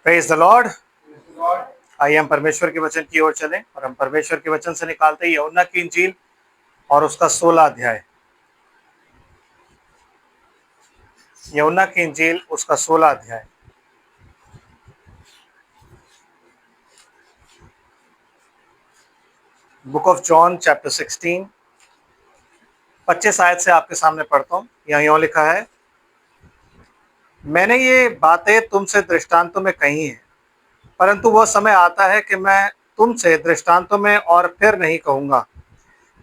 Praise the Lord. आइए हम परमेश्वर के वचन की ओर चलें और हम परमेश्वर के वचन से निकालते हैं यूहन्ना की इंजील और उसका 16 अध्याय। यूहन्ना की इंजील उसका 16 अध्याय। बुक ऑफ जॉन चैप्टर 16, 25 आयत से आपके सामने पढ़ता हूँ। यहाँ यूं लिखा है, मैंने ये बातें तुमसे दृष्टांतों में कही हैं, परंतु वह समय आता है कि मैं तुमसे दृष्टांतों में और फिर नहीं कहूँगा,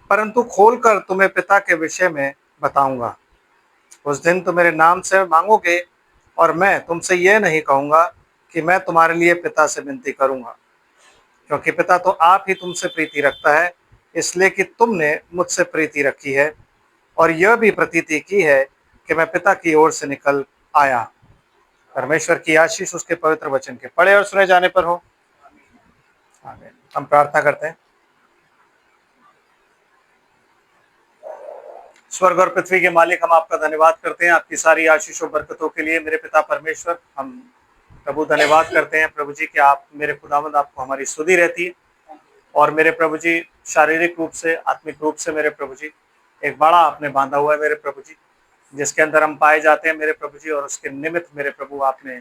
परंतु खोलकर तुम्हें पिता के विषय में बताऊंगा। उस दिन तुम मेरे नाम से मांगोगे और मैं तुमसे यह नहीं कहूँगा कि मैं तुम्हारे लिए पिता से विनती करूँगा, क्योंकि पिता तो आप ही तुमसे प्रीति रखता है, इसलिए कि तुमने मुझसे प्रीति रखी है और यह भी प्रतीति की है कि मैं पिता की ओर से निकल आया। परमेश्वर की आशीष उसके पवित्र वचन के पढ़े और सुने जाने पर हो। आमीन। हम प्रार्थना करते हैं। स्वर्ग और पृथ्वी के मालिक, हम आपका धन्यवाद करते हैं आपकी सारी आशीषों बरकतों के लिए। मेरे पिता परमेश्वर, हम प्रभु धन्यवाद करते हैं प्रभु जी कि आप मेरे खुदावंद, आपको हमारी स्तुति रहती है। और मेरे प्रभु जी, शारीरिक रूप से, आत्मिक रूप से मेरे प्रभु जी एक बड़ा आपने बांधा हुआ है मेरे प्रभु जी, जिसके अंदर हम पाए जाते हैं मेरे प्रभु जी। और उसके निमित्त मेरे प्रभु आपने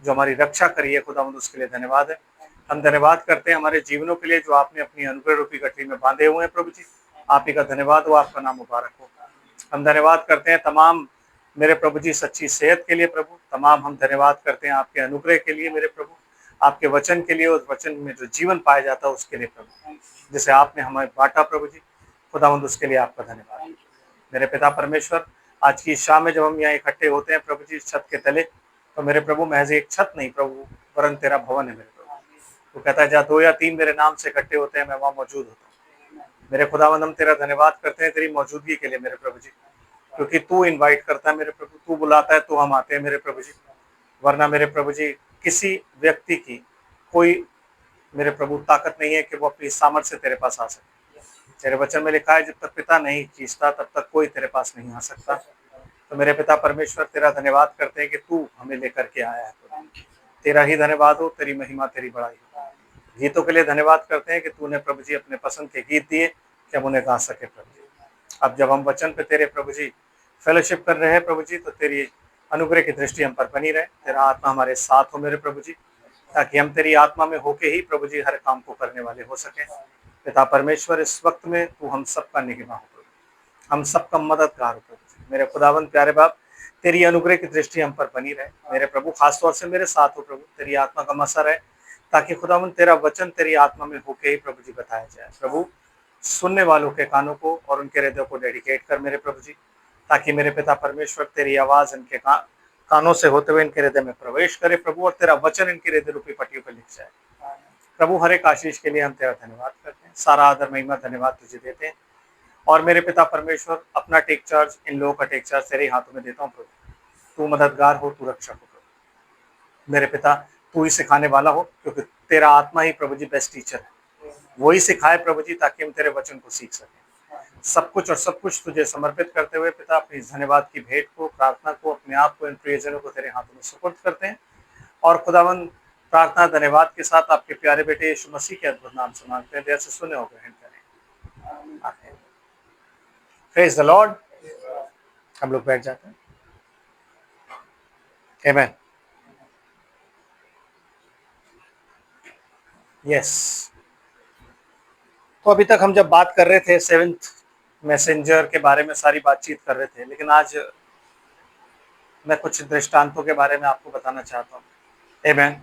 जो हमारी रक्षा करी है खुदावंद, उसके लिए धन्यवाद है। हम धन्यवाद करते हैं हमारे जीवनों के लिए जो आपने अपनी अनुग्रह रूपी गठरी में बांधे हुए हैं प्रभु जी। आप ही का धन्यवाद हो, आपका नाम मुबारक हो। हम धन्यवाद करते हैं तमाम मेरे प्रभु जी सच्ची सेहत के लिए प्रभु। तमाम हम धन्यवाद करते हैं आपके अनुग्रह के लिए मेरे प्रभु, आपके वचन के लिए, उस वचन में जो जीवन पाया जाता है उसके लिए प्रभु, जिसे आपने हमें बांटा प्रभु जी। खुदावंद, उसके लिए आपका धन्यवाद। मेरे पिता परमेश्वर, आज की शाम में जब हम यहाँ इकट्ठे होते हैं प्रभु जी इस छत के तले, तो मेरे प्रभु महज एक छत नहीं प्रभु, वरन तेरा भवन है मेरे प्रभु। तो कहता है, जहाँ 2 या 3 मेरे नाम से इकट्ठे होते हैं मैं वहाँ मौजूद होता हूँ। मेरे खुदावंद, हम तेरा धन्यवाद करते हैं तेरी मौजूदगी के लिए मेरे प्रभु जी, क्योंकि तू इनवाइट करता है मेरे प्रभु, तू बुलाता है तो हम आते हैं मेरे प्रभु जी। वरना मेरे प्रभु जी किसी व्यक्ति की कोई मेरे प्रभु ताकत नहीं है कि वो अपनी सामर्थ्य से तेरे पास आ सके। तेरे वचन में लिखा है, जब तक पिता नहीं खींचता तब तक कोई तेरे पास नहीं आ सकता। तो मेरे पिता परमेश्वर, तेरा धन्यवाद करते हैं कि तू हमें लेकर के आया है। तेरा ही धन्यवाद हो, तेरी महिमा, तेरी बड़ाई हो। गीतों के लिए धन्यवाद करते हैं कि तूने प्रभु जी अपने पसंद के गीत दिए कि हम उन्हें गा सके प्रभु जी। अब जब हम वचन पे तेरे प्रभु जी फेलोशिप कर रहे हैं प्रभु जी, तो तेरी अनुग्रह की दृष्टि हम पर बनी रहे। तेरा आत्मा हमारे साथ हो मेरे प्रभु जी, ताकि हम तेरी आत्मा में होके ही प्रभु जी हर काम को करने वाले हो सके। पिता परमेश्वर, इस वक्त में तू हम सबका निगरान हो प्रभु, हम सबका मददगार हो प्रभु जी। मेरे खुदावंद प्यारे बाप, तेरी अनुग्रह की दृष्टि हम पर बनी रहे मेरे प्रभु, खासतौर से मेरे साथ हो प्रभु। तेरी आत्मा का मसा रहे, ताकि खुदावंद तेरा वचन तेरी आत्मा में होके ही प्रभु जी बताया जाए प्रभु। सुनने वालों के कानों को और उनके हृदय को डेडिकेट कर मेरे प्रभु जी, ताकि मेरे पिता परमेश्वर तेरी आवाज इनके कानों से होते हुए इनके हृदय में प्रवेश करे प्रभु, और तेरा वचन इनके हृदय रूपी पट्टियों पर लिख जाए प्रभु। हर एक आशीष के लिए हम तेरा धन्यवाद करते हैं, सारा आदर महिमा धन्यवाद तुझे देते हैं। और मेरे पिता परमेश्वर, अपना टेक चार्ज, इन लोगों का टेक चार्ज तेरे हाथों में देता हूँ प्रभु। तू मददगार हो, तू रक्षक हो प्रभु। मेरे पिता, तू ही सिखाने वाला हो, क्योंकि तेरा आत्मा ही प्रभु जी बेस्ट टीचर है। वही सिखाए प्रभु जी, ताकि हम तेरे वचन को सीख सकें। सब कुछ और सब कुछ तुझे समर्पित करते हुए पिता, अपनी धन्यवाद की भेंट को, प्रार्थना को, अपने आप को, इन प्रियजनों को तेरे हाथों में सुपुर्द करते हैं। और खुदावन, प्रार्थना धन्यवाद के साथ आपके प्यारे बेटे यीशु मसीह के अद्भुत नाम से मांगते हैं, देर से सुने और ग्रहण करें। आमीन। Praise the Lord. हम लोग बैठ जाते हैं। आमीन। यस। तो अभी तक हम जब बात कर रहे थे सेवेंथ मैसेंजर के बारे में, सारी बातचीत कर रहे थे, लेकिन आज मैं कुछ दृष्टांतों के बारे में आपको बताना चाहता हूँ। आमीन।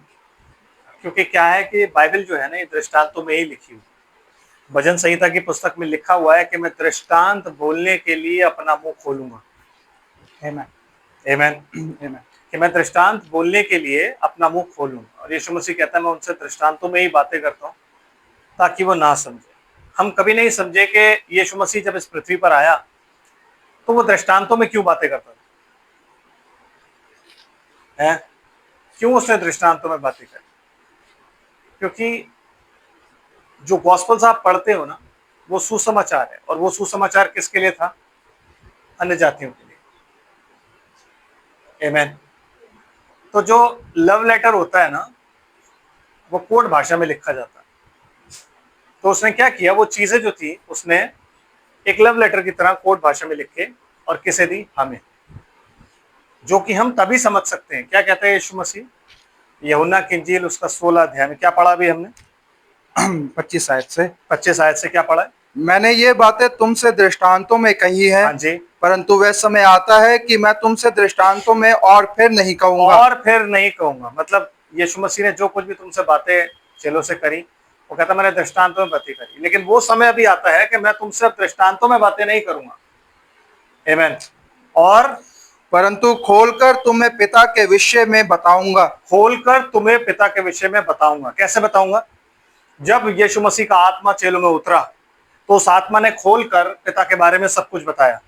क्योंकि क्या है कि बाइबल जो है ना, ये दृष्टांतों में ही लिखी हुई। भजन संहिता की पुस्तक में लिखा हुआ है कि मैं दृष्टांत बोलने के लिए अपना मुंह खोलूंगा। आमीन। आमीन। आमीन। कि मैं दृष्टांत बोलने के लिए अपना मुंह खोलूंगा। और यीशु मसीह कहता है, मैं उनसे दृष्टांतों में ही बातें करता हूँ ताकि वो ना समझे। हम कभी नहीं समझे कि यीशु मसीह जब इस पृथ्वी पर आया तो वो दृष्टांतों में क्यों बातें करता है? क्यों उसने दृष्टांतों में बातें करी? क्योंकि जो गॉस्पेल्स आप पढ़ते हो ना, वो सुसमाचार है। और वो सुसमाचार किसके लिए था? अन्य जातियों के लिए। आमीन। तो जो लव लेटर होता है ना, वो कोड भाषा में लिखा जाता। तो उसने क्या किया, वो चीजें जो थी उसने एक लव लेटर की तरह कोड भाषा में लिख के और किसे दी, हमें, जो कि हम तभी समझ सकते हैं। क्या कहता है यीशु मसीह, यूहन्ना की इंजील उसका 16 अध्याय में क्या पढ़ा अभी हमने? 25 आयत से 25 आयत से क्या पढ़ा है? मैंने ये बातें तुमसे दृष्टांतों में कही है, हाँ जी। परंतु वह समय आता है कि मैं तुमसे दृष्टांतों में और फिर नहीं कहूंगा। और फिर नहीं कहूंगा, मतलब यीशु मसीह ने जो कुछ भी तुमसे बातें चेलों से करी, वो कहता मैंने दृष्टांतों में बातें करी, लेकिन वो समय अभी आता है कि मैं तुमसे अब दृष्टांतों में बातें नहीं करूंगा। आमीन। और परंतु खोलकर तुम्हें पिता के विषय में बताऊंगा। खोलकर तुम्हें पिता के विषय में बताऊंगा। कैसे बताऊंगा? जब यीशु मसीह का आत्मा चेलों में उतरा तो उस आत्मा ने खोलकर पिता के बारे में सब कुछ बताया।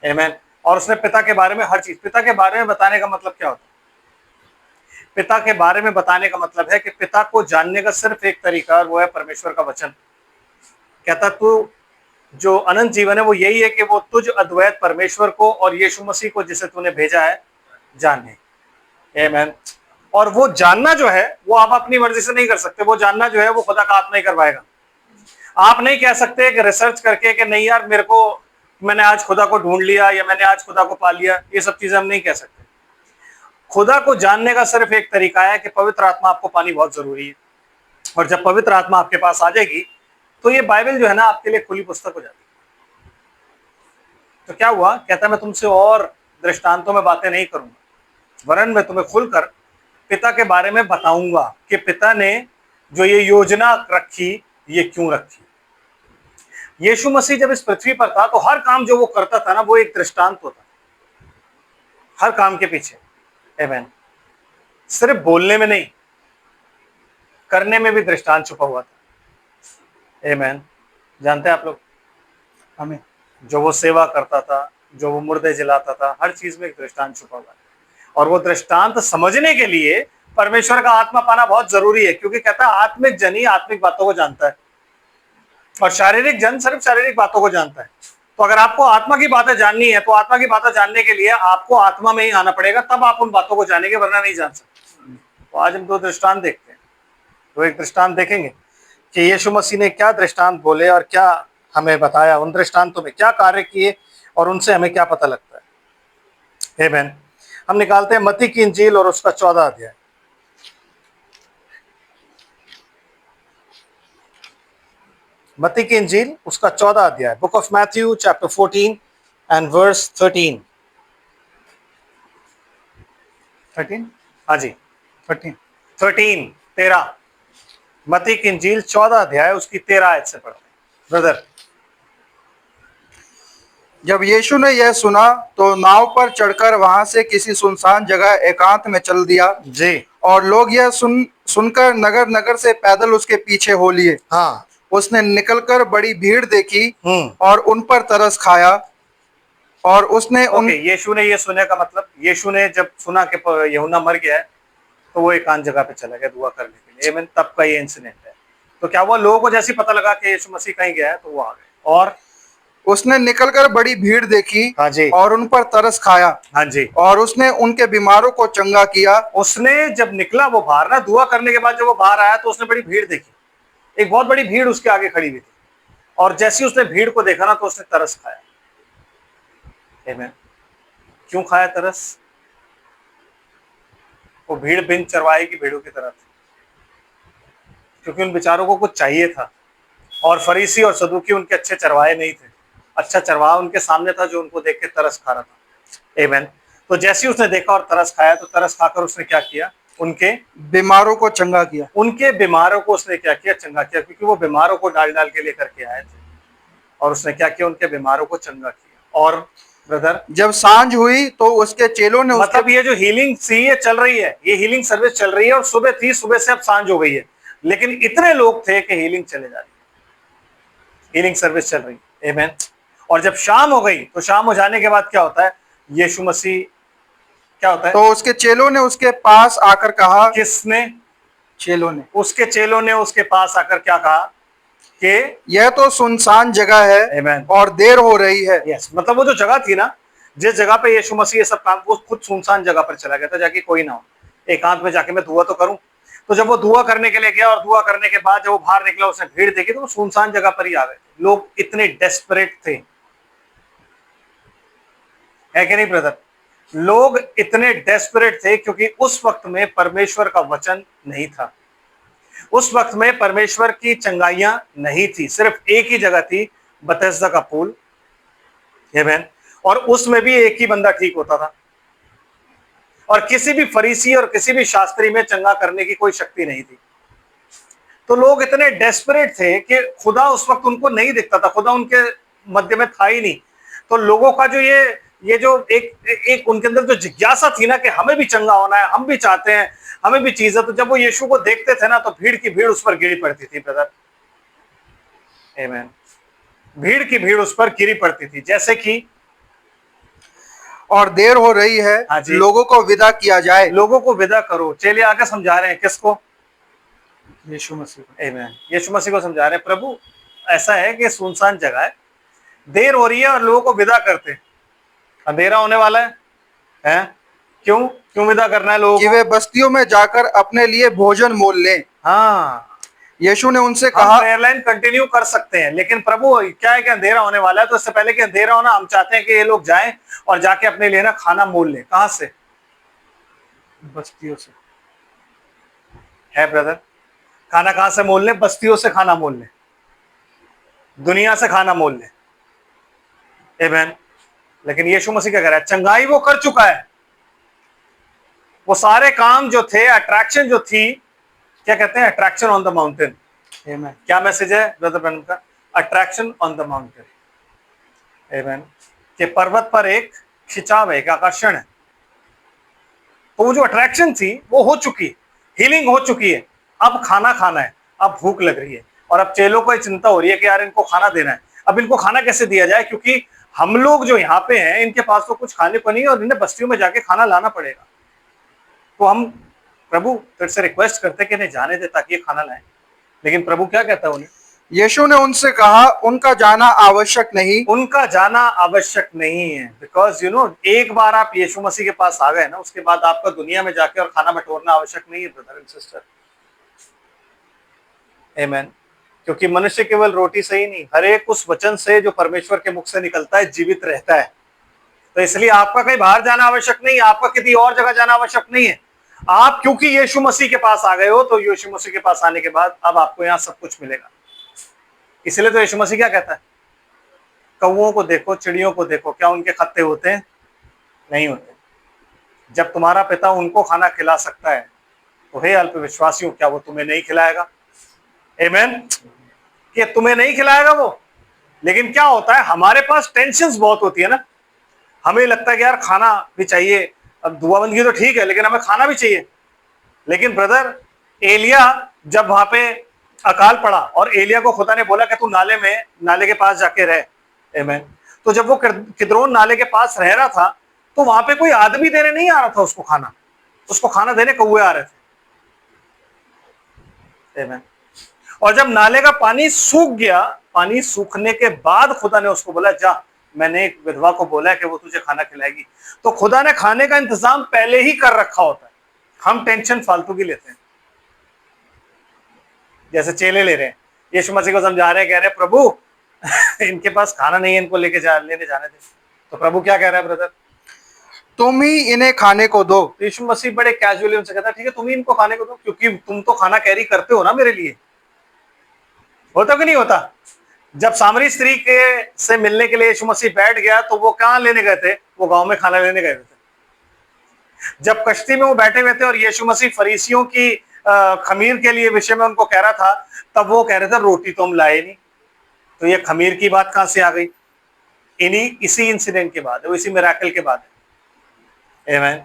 आमीन। और उसने पिता के बारे में हर चीज, पिता के बारे में बताने का मतलब क्या होता है? पिता के बारे में बताने का मतलब है कि पिता को जानने का सिर्फ एक तरीका, और वो है परमेश्वर का वचन। कहता तू जो अनंत जीवन है वो यही है कि वो तुझ अद्वैत परमेश्वर को और यीशु मसीह को जिसे तूने भेजा है जाने। आमीन। और वो जानना जो है वो आप अपनी मर्जी से नहीं कर सकते, वो जानना जो है वो खुदा का आत्मा ही करवाएगा। आप नहीं कह सकते कि रिसर्च करके कि नहीं यार मेरे को, मैंने आज खुदा को ढूंढ लिया या मैंने आज खुदा को पा लिया, ये सब चीजें हम नहीं कह सकते। खुदा को जानने का सिर्फ एक तरीका है कि पवित्र आत्मा आपको पानी बहुत जरूरी है। और जब पवित्र आत्मा आपके पास आ जाएगी तो ये बाइबल जो है ना आपके लिए खुली पुस्तक हो जाती है। तो क्या हुआ, कहता मैं तुमसे और दृष्टांतों में बातें नहीं करूंगा, वरन मैं तुम्हें खुलकर पिता के बारे में बताऊंगा कि पिता ने जो ये योजना रखी ये क्यों रखी। यीशु मसीह जब इस पृथ्वी पर था तो हर काम जो वो करता था ना वो एक दृष्टांत होता, हर काम के पीछे। आमीन। सिर्फ बोलने में नहीं, करने में भी दृष्टांत छुपा हुआ था। आमीन। जानते हैं आप लोग, हमें जो वो सेवा करता था, जो वो मुर्दे जलाता था, हर चीज में एक दृष्टांत छुपा हुआ है। और वो दृष्टांत समझने के लिए परमेश्वर का आत्मा पाना बहुत जरूरी है, क्योंकि कहता है आत्मिक जन ही आत्मिक बातों को जानता है और शारीरिक जन सिर्फ शारीरिक बातों को जानता है। तो अगर आपको आत्मा की बातें जाननी है तो आत्मा की बातें जानने के लिए आपको आत्मा में ही आना पड़ेगा, तब आप उन बातों को जानेंगे, वरना नहीं जान सकते। तो आज हम दो दृष्टांत देखते हैं। तो एक दृष्टांत देखेंगे कि यीशु मसीह ने क्या दृष्टांत बोले और क्या हमें बताया, उन दृष्टांतों में क्या कार्य किए और उनसे हमें क्या पता लगता है। आमीन। हम निकालते हैं मत्ती की इंजील और उसका 14 अध्याय। मत्ती की इंजील उसका 14 अध्याय, book of Matthew chapter 14 and verse 13। 13 हाँ जी, 13 मत्ती की इंजील 14 अध्याय उसकी 13 आयत से पढ़ते हैं ब्रदर। जब यीशु ने यह सुना तो नाव पर चढ़कर वहां से किसी सुनसान जगह एकांत में चल दिया जी। और लोग यह सुनकर नगर नगर से पैदल उसके पीछे हो लिए। हाँ। उसने निकलकर बड़ी भीड़ देखी हम्म। और उन पर तरस खाया। और उसने यीशु ने ये सुनने का मतलब, यीशु ने जब सुना कि यूहन्ना मर गया है तो वो एकांत जगह पे चला गया दुआ करने के लिए। आमीन। तब का ये इंसिडेंट है। तो क्या हुआ, लोगों को जैसे पता लगा कि यीशु मसीह कहीं गया है तो वो आ गए। और उसने निकलकर बड़ी भीड़ देखी हाँ जी, और उन पर तरस खाया। हाँ जी। और उसने उनके बीमारों को चंगा किया। उसने जब निकला वो बाहर ना, दुआ करने के बाद जब वो बाहर आया तो उसने बड़ी भीड़ देखी, एक बहुत बड़ी भीड़ उसके आगे खड़ी हुई थी। और जैसे उसने भीड़ को देखा ना तो उसने तरस खाया। आमीन। क्यों खाया तरस? वो भीड़ बिन चरवाहे की भीड़ों की तरह थी, क्योंकि उन बेचारों को कुछ चाहिए था। और फरीसी और सदूकी उनके अच्छे चरवाहे नहीं थे, अच्छा चरवाहा उनके सामने था जो उनको देख के तरस खा रहा था। आमीन। तो जैसे उसने देखा और तरस खाया तो तरस खाकर उसने क्या किया, उनके बीमारों को चंगा किया। उनके बीमारों को उसने क्या किया, चंगा किया, क्योंकि वो बीमारों को डाल डाल के लेकर के आए थे। और उसने क्या किया, उनके बीमारों को चंगा किया। और ब्रदर जब सांझ हुई तो उसके चेलों ने मतलब ये जो हीलिंग सी ये चल रही है, ये हीलिंग सर्विस चल रही है और सुबह थी, सुबह से अब सांझ हो गई है, लेकिन इतने लोग थे कि हीलिंग चले जा रही है, हीलिंग सर्विस चल रही है। आमीन। और जब शाम हो गई तो शाम हो जाने के बाद क्या होता है, यीशु मसीह क्या होता है, तो उसके चेलों ने उसके पास आकर कहा। किसने? चेलों ने। उसके चेलों ने उसके पास आकर क्या कहा कि यह तो सुनसान जगह है Amen. और देर हो रही है। यस, मतलब वो जो जगह थी ना, जिस जगह पे यीशु मसीह ये सब काम, वो खुद सुनसान जगह पर चला गया था, जाके कोई ना हो, एकांत में जाके मैं दुआ तो करूं। तो जब वो दुआ करने के लिए गया और दुआ करने के बाद जब वो बाहर निकला, उसने भीड़ देखी, तो वो सुनसान जगह पर ही आ गए। लोग इतने डेस्परेट थे, है कि नहीं ब्रदर? लोग इतने डेस्परेट थे क्योंकि उस वक्त में परमेश्वर का वचन नहीं था, उस वक्त में परमेश्वर की चंगाइयां नहीं थी। सिर्फ एक ही जगह थी, बथेस्दा का पूल, आमीन, और उसमें भी एक ही बंदा ठीक होता था, और किसी भी फरीसी और किसी भी शास्त्री में चंगा करने की कोई शक्ति नहीं थी। तो लोग इतने डेस्परेट थे कि खुदा उस वक्त उनको नहीं दिखता था, खुदा उनके मध्य में था ही नहीं। तो लोगों का जो ये जो एक उनके अंदर जो जिज्ञासा थी ना कि हमें भी चंगा होना है, हम भी चाहते हैं, हमें भी चीज है, तो जब वो यीशु को देखते थे ना, तो भीड़ की भीड़ उस पर गिरी पड़ती थी ब्रदर, आमीन। भीड़ की भीड़ उस पर गिरी पड़ती थी, जैसे कि और देर हो रही है, हाँ जी। लोगों को विदा किया जाए। लोगों को विदा करो। चेले आके समझा रहे हैं किसको? यीशु मसीह। आमीन, यीशु मसीह को समझा रहे हैं, प्रभु ऐसा है कि सुनसान जगह है, देर हो रही है और लोगों को विदा करते, अंधेरा होने वाला है? क्यों क्यों विदा करना है लोगों कि को? वे बस्तियों में जाकर अपने लिए भोजन मोल लें। हाँ, यीशु ने उनसे हम कहा, प्रेयर लाइन कंटिन्यू कर सकते हैं, लेकिन प्रभु क्या है कि अंधेरा होने वाला है, तो इससे पहले कि अंधेरा होना, हम चाहते हैं कि ये लोग जाएं और जाके अपने लिए ना खाना मोल लें। कहां से? बस्तियों से। है ब्रदर, खाना कहां से मोल लें? बस्तियों से खाना मोल लें, दुनिया से खाना मोल लें, आमीन। लेकिन यीशु मसीह क्या कह रहा है? चंगाई वो कर चुका है। वो सारे काम जो थे, अट्रैक्शन जो थी, क्या कहते हैं? Attraction on the mountain. क्या मैसेज है ब्रदर ब्रैनम का? अट्रैक्शन ऑन द माउंटेन, आमीन। कि पर्वत पर एक खिंचाव है, एक आकर्षण है। तो वो जो अट्रैक्शन थी वो हो चुकी है, हीलिंग हो चुकी है। अब खाना खाना है, अब भूख लग रही है, और अब चेलों को चिंता हो रही है कि यार इनको खाना देना है। अब इनको खाना कैसे दिया जाए, क्योंकि हम लोग जो यहाँ पे हैं इनके पास तो कुछ खाने को नहीं है, और इन्हें बस्तियों में जाके खाना लाना पड़ेगा। तो हम प्रभु फिर से रिक्वेस्ट करते कि इन्हें जाने दे ताकि ये खाना लाएं। लेकिन प्रभु क्या कहता है उन्हें? यीशु ने उनसे कहा, उनका जाना आवश्यक नहीं। उनका जाना आवश्यक नहीं है, बिकॉज एक बार आप यीशु मसीह के पास आ गए ना, उसके बाद आपका दुनिया में जाके और खाना बटोरना आवश्यक नहीं है ब्रदर एंड सिस्टर, आमीन। क्योंकि मनुष्य केवल रोटी से ही नहीं, हर एक उस वचन से जो परमेश्वर के मुख से निकलता है जीवित रहता है। तो इसलिए आपका कहीं बाहर जाना आवश्यक नहीं है, आपका किसी और जगह जाना आवश्यक नहीं है। आप क्योंकि यीशु मसीह के पास आ गए हो, तो यीशु मसीह के पास आने के बाद अब आपको यहाँ सब कुछ मिलेगा। इसलिए तो यीशु मसीह क्या कहता है? कौओं को देखो, चिड़ियों को देखो, क्या उनके खत्ते होते हैं? नहीं होते। जब तुम्हारा पिता उनको खाना खिला सकता है, तो हे अल्पविश्वासियों, क्या वो तुम्हें नहीं खिलाएगा? आमीन। कि तुम्हें नहीं खिलाएगा वो? लेकिन क्या होता है, हमारे पास टेंशन्स बहुत होती है ना, हमें लगता है कि यार खाना भी चाहिए। अब दुआबंदी तो ठीक है, लेकिन हमें खाना भी चाहिए। लेकिन ब्रदर, एलिया जब वहां पे अकाल पड़ा और एलिया को खुदा ने बोला कि तू नाले के पास जाके रह, आमीन। तो जब वो किद्रोन नाले के पास रह रहा था, तो वहां पे कोई आदमी देने नहीं आ रहा था उसको खाना, उसको खाना देने कौवे आ रहे थे, आमीन। और जब नाले का पानी सूख गया, पानी सूखने के बाद खुदा ने उसको बोला, जा, मैंने एक विधवा को बोला है कि वो तुझे खाना खिलाएगी। तो खुदा ने खाने का इंतजाम पहले ही कर रखा होता है, हम टेंशन फालतू की लेते हैं। जैसे चेले ले रहे हैं, यीशु मसीह को समझा रहे हैं, कह रहे हैं प्रभु इनके पास खाना नहीं है, इनको लेने जाने दे। तो प्रभु क्या कह रहा है ब्रदर? तुम ही इन्हें खाने को दो। तो यीशु मसीह बड़े कैजुअली उनसे कहता है, ठीक है, तुम ही इनको खाने को दो, क्योंकि तुम तो खाना कैरी करते हो ना मेरे लिए। होता कि नहीं होता? जब सामरी स्त्री के से मिलने के लिए यीशु मसीह बैठ गया, तो वो कहाँ लेने गए थे? वो गांव में खाना लेने गए थे। जब कश्ती में वो बैठे हुए थे और यीशु मसीह फरीसियों की खमीर के लिए विषय में उनको कह रहा था, तब वो कह रहे थे रोटी तो हम लाए नहीं। तो ये खमीर की बात कहां से आ गई? इसी इंसिडेंट के बाद, वो इसी मिराकल के बाद है, आमीन।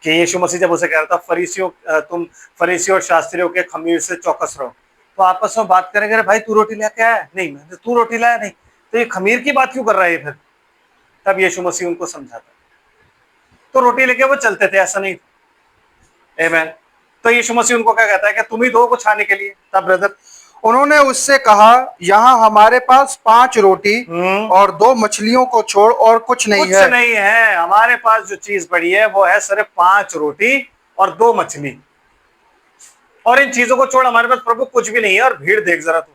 कि यीशु मसीह जब उसे कह रहा था, तुम फरीसियों और शास्त्रियों के खमीर से चौकस रहो, तो आपस में बात करेंगे, भाई तू रोटी लेके आया? नहीं। मैं, तू रोटी लाया? नहीं। तो ये खमीर की बात क्यों कर रहा है फिर? तब यीशु मसीह उनको समझाता, तो रोटी लेके वो चलते थे, ऐसा नहीं, आमीन। तो यीशु मसीह उनको क्या कहता है कि तुम ही दो कुछ खाने के लिए। तब ब्रदर उन्होंने उससे कहा, यहाँ हमारे पास 5 रोटी और 2 मछलियों को छोड़ और कुछ नहीं है। कुछ नहीं है, हमारे पास जो चीज पड़ी है वो है सिर्फ 5 रोटी और 2 मछली, और इन चीजों को छोड़ हमारे पास प्रभु कुछ भी नहीं है। और भीड़ देख जरा तू,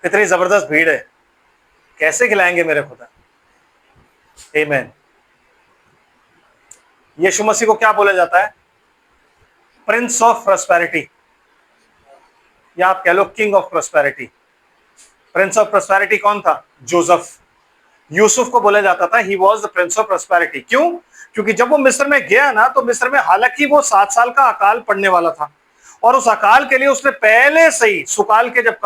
कितनी जबरदस्त भीड़ है, कैसे खिलाएंगे मेरे खुदा। आमीन। यीशु मसीह को क्या बोला जाता है? प्रिंस ऑफ प्रॉस्पेरिटी, या आप कह लो king of prosperity. Prince of prosperity कौन था? जोसेफ। यूसुफ को बोला जाता था he was the prince of prosperity. क्यों? क्योंकि जब वो मिस्र में गया ना, तो मिस्र में हालांकि वो 7 साल का अकाल पड़ने वाला था, और उस अकाल के लिए उसने पहले से ही, सुकाल के जब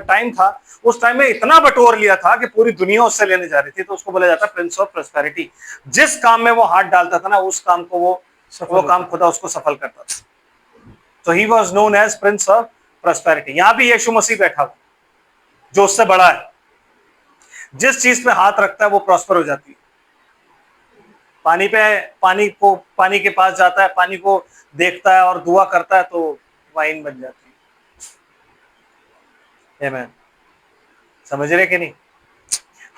टाइम था, उस टाइम में इतना बटोर लिया था कि पूरी दुनिया उससे लेने जा रही थी। तो उसको बोला जाता है प्रिंस ऑफ प्रॉस्पेरिटी। जिस काम में वो हाथ डालता था ना, उस काम को वो काम खुदा उसको सफल करता था। तो he was known as prince of prosperity. यहां भी यीशु मसीह बैठा हुआ, जो उससे बड़ा है। जिस चीज पे हाथ रखता है वो प्रॉस्पर हो जाती है। पानी के पास जाता है, पानी को देखता है और दुआ करता है तो वाइन बन जाती है। आमीन। समझ रहे कि नहीं?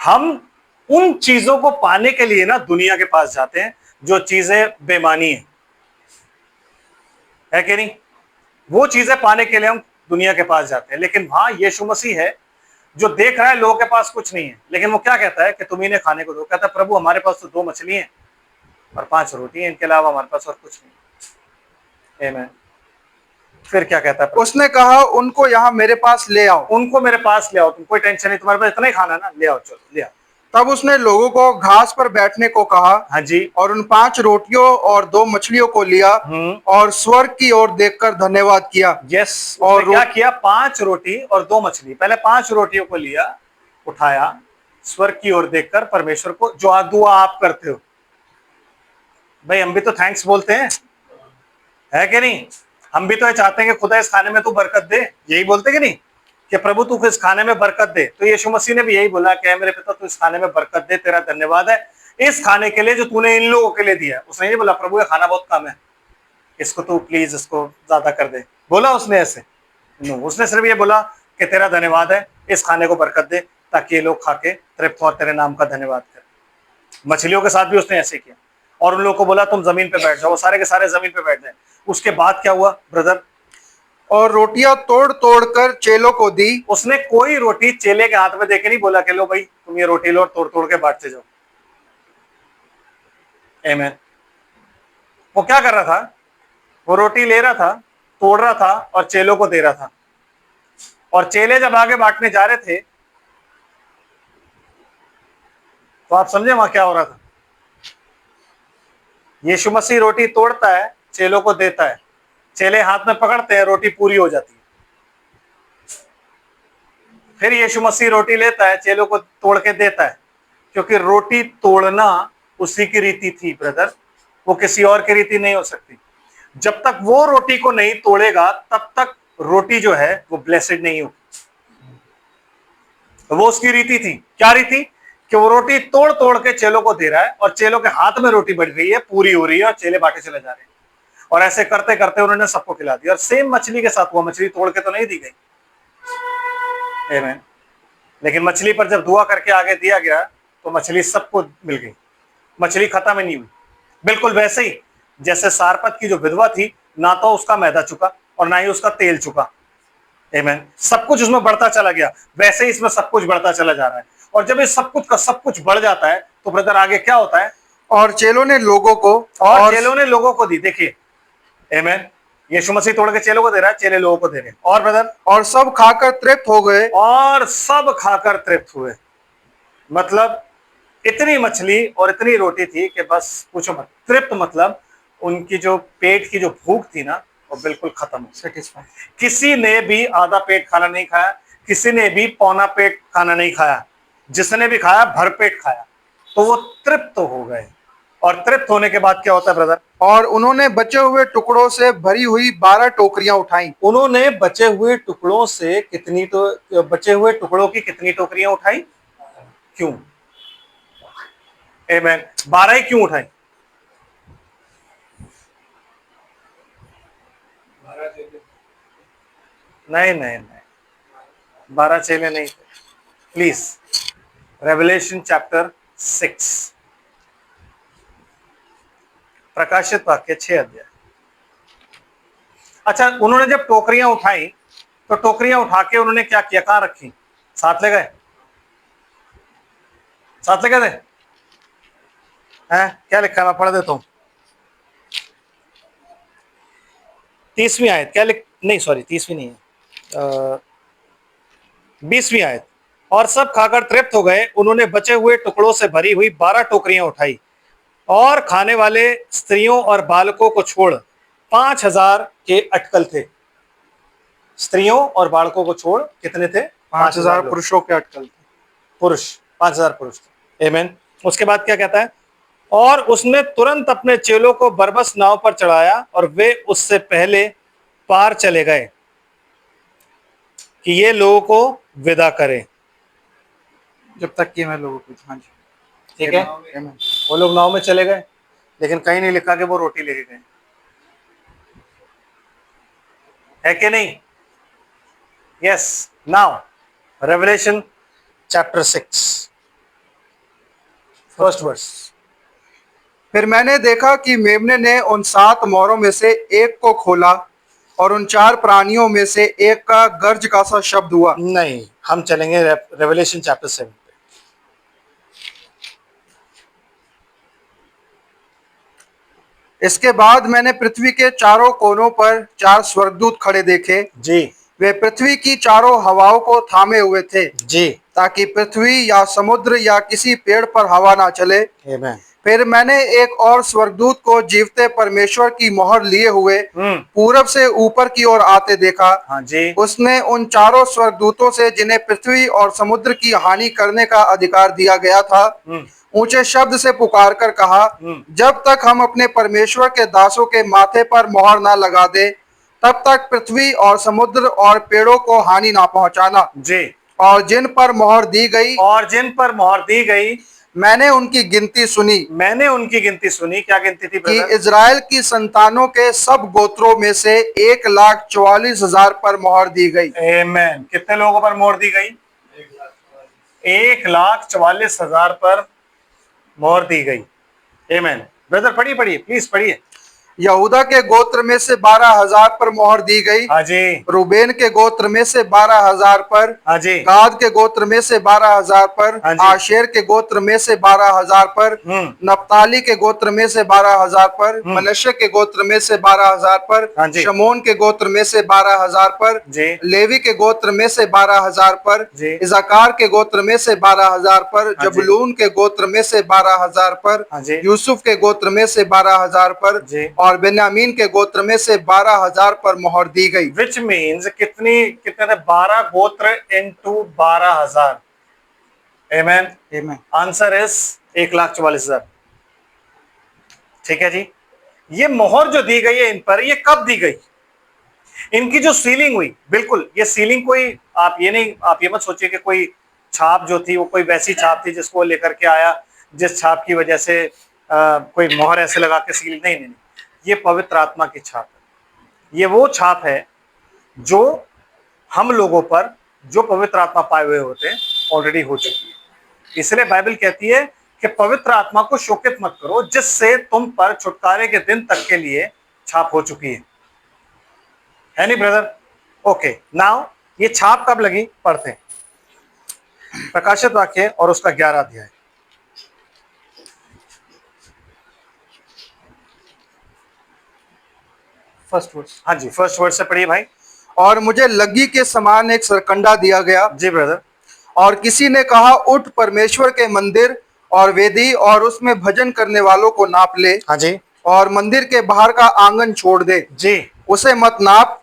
हम उन चीजों को पाने के लिए ना दुनिया के पास जाते हैं जो चीजें बेमानी है कि नहीं? वो चीजें पाने के लिए हम दुनिया के पास जाते हैं। लेकिन वहां यीशु मसीह है जो देख रहा है लोगों के पास कुछ नहीं है, लेकिन वो क्या कहता है कि तुम इन्हें खाने को दो। कहता है प्रभु हमारे पास तो 2 मछली हैं और 5 रोटी हैं, इनके अलावा हमारे पास और कुछ नहीं। आमीन। फिर क्या कहता है? उसने कहा उनको यहाँ मेरे पास ले आओ। उनको मेरे पास ले आओ, तुम कोई टेंशन नहीं, तुम्हारे पास इतना ही खाना है ना, ले आओ, चलो ले आओ। तब उसने लोगों को घास पर बैठने को कहा। हाँ जी। और उन 5 रोटियों और 2 मछलियों को लिया और स्वर्ग की ओर देखकर धन्यवाद किया। यस। और क्या किया? 5 रोटी और 2 मछली। पहले 5 रोटियों को लिया, उठाया, स्वर्ग की ओर देखकर परमेश्वर को, जो दुआ आप करते हो भाई, हम भी तो थैंक्स बोलते हैं, है कि नहीं? हम भी तो ये चाहते हैं कि खुदा इस खाने में तू बरकत दे, यही बोलते कि नहीं कि प्रभु तू इस खाने में बरकत दे। तो यीशु मसीह ने भी यही बोला कि मेरे पिता तू इस खाने में बरकत दे, तेरा धन्यवाद है इस खाने के लिए जो तूने इन लोगों के लिए दिया है। उसने नहीं बोला प्रभु ये खाना बहुत कम है, इसको तू प्लीज इसको ज्यादा कर दे, बोला उसने ऐसे? नो, उसने सिर्फ ये बोला कि तेरा धन्यवाद है, इस खाने को बरकत दे ताकि ये लोग खा के तृप्त और तेरे नाम का धन्यवाद करें। मछलियों के साथ भी उसने ऐसे किया और उन लोगों को बोला तुम जमीन पे बैठ जाओ, वो सारे के सारे जमीन पे बैठ जाए। उसके बाद क्या हुआ ब्रदर? और रोटियां तोड़ तोड़ कर चेलों को दी। उसने कोई रोटी चेले के हाथ में देके नहीं बोला कि लो भाई तुम ये रोटी लो और तोड़ तोड़ के बांटते जाओ। आमीन। वो क्या कर रहा था? वो रोटी ले रहा था, तोड़ रहा था और चेलों को दे रहा था। और चेले जब आगे बांटने जा रहे थे तो आप समझे वहां क्या हो रहा था? यीशु मसीह रोटी तोड़ता है, चेलों को देता है, चेले हाथ में पकड़ते हैं, रोटी पूरी हो जाती है। फिर यीशु मसीह रोटी लेता है, चेलों को तोड़ के देता है, क्योंकि रोटी तोड़ना उसी की रीति थी ब्रदर, वो किसी और की रीति नहीं हो सकती। जब तक वो रोटी को नहीं तोड़ेगा तब तक रोटी जो है वो ब्लेसेड नहीं होगी। तो वो उसकी रीति थी। क्या रीति? कि वो रोटी तोड़ तोड़ के चेलों को दे रहा है और चेलों के हाथ में रोटी बढ़ रही है, पूरी हो रही है और चेले बांटे चले जा रहे हैं। और ऐसे करते करते उन्होंने सबको खिला दिया। और सेम मछली के साथ हुआ, मछली तोड़ के तो नहीं दी गई। आमीन। लेकिन मछली पर जब दुआ करके आगे दिया गया तो मछली सबको मिल गई, मछली खत्म ही नहीं हुई। बिल्कुल वैसे ही जैसे सारपत की जो विधवा थी, ना तो उसका मैदा चुका और ना ही उसका तेल चुका। आमीन। सब कुछ उसमें बढ़ता चला गया, वैसे ही इसमें सब कुछ बढ़ता चला जा रहा है। और जब इस सब कुछ का सब कुछ बढ़ जाता है तो ब्रदर आगे क्या होता है? और चेलों ने लोगों को दी। देखिए आमीन, यीशु मसीह तोड़ के चेलों को दे रहा है, चेले लोगों को दे रहे हैं। और ब्रदर, और सब खाकर तृप्त हो गए। और सब खाकर तृप्त हुए। मतलब इतनी मछली और इतनी रोटी थी कि बस पूछो मत। तृप्त मतलब उनकी जो पेट की जो भूख थी ना, वो बिल्कुल खत्म हो। सेटिस्फाई। किसी ने भी आधा पेट खाना नहीं खाया, किसी ने भी पौना पेट खाना नहीं खाया, जिसने भी खाया भर पेट खाया, तो वो तृप्त हो गए। और तृप्त होने के बाद क्या होता है ब्रदर? और उन्होंने बचे हुए टुकड़ों से भरी हुई 12 टोकरियां उठाई। उन्होंने बचे हुए टुकड़ों से बचे हुए टुकड़ों की कितनी टोकरियां उठाई? क्यों? आमीन। 12 ही क्यों उठाई? नहीं नहीं नहीं, 12 चेले नहीं थे। प्लीज, रेवलेशन चैप्टर 6, प्रकाशित वाक्य 6 अध्याय। अच्छा, उन्होंने जब टोकरियां उठाई तो टोकरियां उठा के उन्होंने क्या किया, कहां रखी? साथ ले गए? साथ ले गए थे? क्या लिखा है, मैं पढ़ देता हूं। 30वीं आयत क्या नहीं, सॉरी 30वीं नहीं है, 20वीं आयत। और सब खाकर तृप्त हो गए, उन्होंने बचे हुए टुकड़ों से भरी हुई 12 टोकरियां उठाई और खाने वाले स्त्रियों और बालकों को छोड़ 5000 के अटकल थे। स्त्रियों और बालकों को छोड़ कितने थे? 5000 पुरुषों के अटकल थे। पुरुष, 5000 पुरुष थे। आमीन। उसके बाद क्या कहता है? और उसने तुरंत अपने चेलों को बरबस नाव पर चढ़ाया और वे उससे पहले पार चले गए कि ये लोगों को विदा करें। जब तक कि मैं लोगों को, हाँ जी, ठीक है। वो लोग नाव में चले गए, लेकिन कहीं नहीं लिखा कि वो रोटी लेके गए, है कि नहीं? Yes. Now Revelation chapter 6 first verse. फिर मैंने देखा कि मेमने ने उन 7 मोहरों में से एक को खोला और उन 4 प्राणियों में से एक का गर्ज का सा शब्द हुआ। नहीं, हम चलेंगे रेवलेशन चैप्टर 7 पे। इसके बाद मैंने पृथ्वी के चारों कोनों पर 4 स्वर्गदूत खड़े देखे। जी वे पृथ्वी की चारों हवाओं को थामे हुए थे, जी। ताकि पृथ्वी या समुद्र या किसी पेड़ पर हवा ना चले। आमीन। फिर मैंने एक और स्वर्गदूत को जीवते परमेश्वर की मोहर लिए हुए पूरब से ऊपर की ओर आते देखा। हाँ जी। उसने उन चारों स्वर्गदूतों से, जिन्हें पृथ्वी और समुद्र की हानि करने का अधिकार दिया गया था, ऊंचे शब्द से पुकार कर कहा, जब तक हम अपने परमेश्वर के दासों के माथे पर मोहर ना लगा दे, तब तक पृथ्वी और समुद्र और पेड़ों को हानि ना पहुंचाना। जी। और जिन पर मोहर दी गई, और जिन पर मोहर दी गई, मैंने उनकी गिनती सुनी। मैंने उनकी गिनती सुनी। क्या गिनती थी कि ब्रदर? इजराइल की संतानों के सब गोत्रों में से 1,44,000 पर मोहर दी गई। आमीन। कितने लोगों पर मोहर दी गई? 1,44,000 पर मोहर दी गई। आमीन। ब्रदर पढ़िए पढ़िए, प्लीज पढ़िए। यहूदा के गोत्र में से 12,000 पर मोहर दी गई। हाँ जी। रूबेन के गोत्र में से 12,000 पर। हाँ जी। गाद के गोत्र में से 12,000 पर। हाँ जी। आशेर के गोत्र में से 12,000 पर। नप्ताली के गोत्र में से 12,000 पर। मनश्शे के गोत्र में से 12,000 पर। हाँ जी। शमोन के गोत्र में से 12,000 पर। जी। लेवी के गोत्र में से 12,000 पर। जी। इज़ाकार के गोत्र में से 12,000 पर। हाँ जी। जबूलून के गोत्र में से 12,000 पर। हाँ जी। यूसुफ के गोत्र में से 12,000 पर। जी। और बेन्यामीन के गोत्र में से 12,000 पर मोहर दी गई। विच मीन्स कितने थे? 12 गोत्र इंटू 12,000। आमीन। Answer is 1,44,000। ठीक है जी। ये मोहर जो दी गई है इन पर, ये कब दी गई? इनकी जो सीलिंग हुई, बिल्कुल ये सीलिंग कोई, आप ये मत सोचिए कि कोई छाप जो थी वो कोई वैसी छाप थी जिसको लेकर के आया, जिस छाप की वजह से कोई मोहर ऐसे लगा के सील। नहीं नहीं, ये पवित्र आत्मा की छाप है। ये वो छाप है जो हम लोगों पर, जो पवित्र आत्मा पाए हुए होते हैं, ऑलरेडी हो चुकी है। इसलिए बाइबल कहती है कि पवित्र आत्मा को शोकित मत करो, जिससे तुम पर छुटकारे के दिन तक के लिए छाप हो चुकी है नहीं ब्रदर? ओके, नाउ ये छाप कब लगी? पढ़ते हैं प्रकाशित वाक्य और उसका 11 अध्याय। First verse. हाँ जी, फर्स्ट वर्ड से पढ़िए भाई। और मुझे लग्गी के समान एक सरकंडा दिया गया। जी ब्रदर। और किसी ने कहा, उठ परमेश्वर के मंदिर और वेदी और उसमें भजन करने वालों को नाप ले। हाँ जी। और मंदिर के बाहर का आंगन छोड़ दे। जी। उसे मत नाप,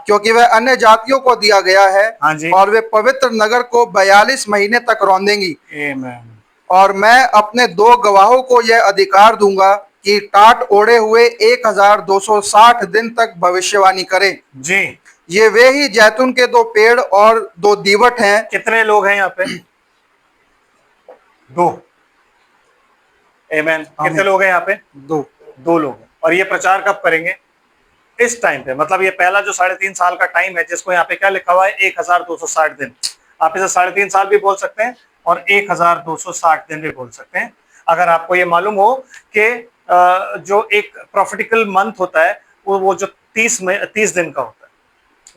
क्योंकि वह अन्य जातियों को दिया गया है। हाँ जी। और वे पवित्र नगर को 42 महीने तक रौंदेंगी। आमीन। और मैं अपने 2 गवाहों को यह अधिकार दूंगा कि टाट ओढ़े हुए 1,260 दिन तक भविष्यवाणी करें। जी। ये वे ही जैतून के 2 पेड़ और 2 दीवट हैं। कितने लोग हैं यहाँ पे? 2। आमीन। कितने लोग हैं यहाँ पे? 2 लोग हैं। और ये प्रचार कब करेंगे? इस टाइम पे, मतलब ये पहला जो 3.5 साल का टाइम है, जिसको यहाँ पे क्या लिखा हुआ है? 1,260 दिन। आप इसे 3.5 साल भी बोल सकते हैं और 1,260 दिन भी बोल सकते हैं। अगर आपको ये मालूम हो कि जो एक प्रॉफिटिकल मंथ होता है, वो जो 30 दिन का होता है,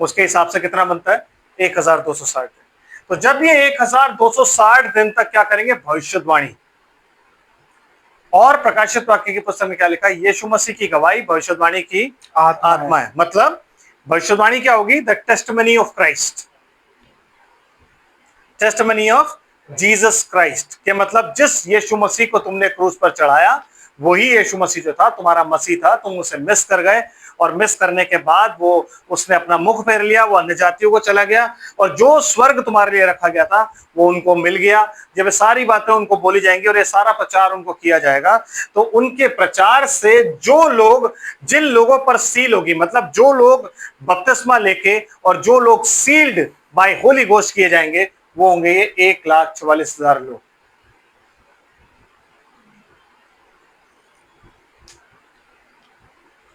उसके हिसाब से कितना बनता है? 1260 दिन। तो जब ये 1260 दिन तक क्या करेंगे? भविष्यवाणी। और प्रकाशित वाक्य की पुस्तक में क्या लिखा है? यीशु मसीह की गवाही भविष्यवाणी की आत्मा है। मतलब भविष्यवाणी क्या होगी? The testimony of Christ, testimony of Jesus Christ, के मतलब जिस यीशु मसीह को तुमने क्रूस पर चढ़ाया वही यीशु मसीह जो था, तुम्हारा मसीह था, तुम उसे मिस कर गए, और मिस करने के बाद वो उसने अपना मुख फेर लिया, वो अन्य जातियों को चला गया, और जो स्वर्ग तुम्हारे लिए रखा गया था वो उनको मिल गया। जब ये सारी बातें उनको बोली जाएंगी और ये सारा प्रचार उनको किया जाएगा, तो उनके प्रचार से जो लोग, जिन लोगों पर सील होगी, मतलब जो लोग बपतिस्मा लेके और जो लोग सील्ड बाय होली गोस्ट किए जाएंगे, वो होंगे ये 1,44,000 लोग।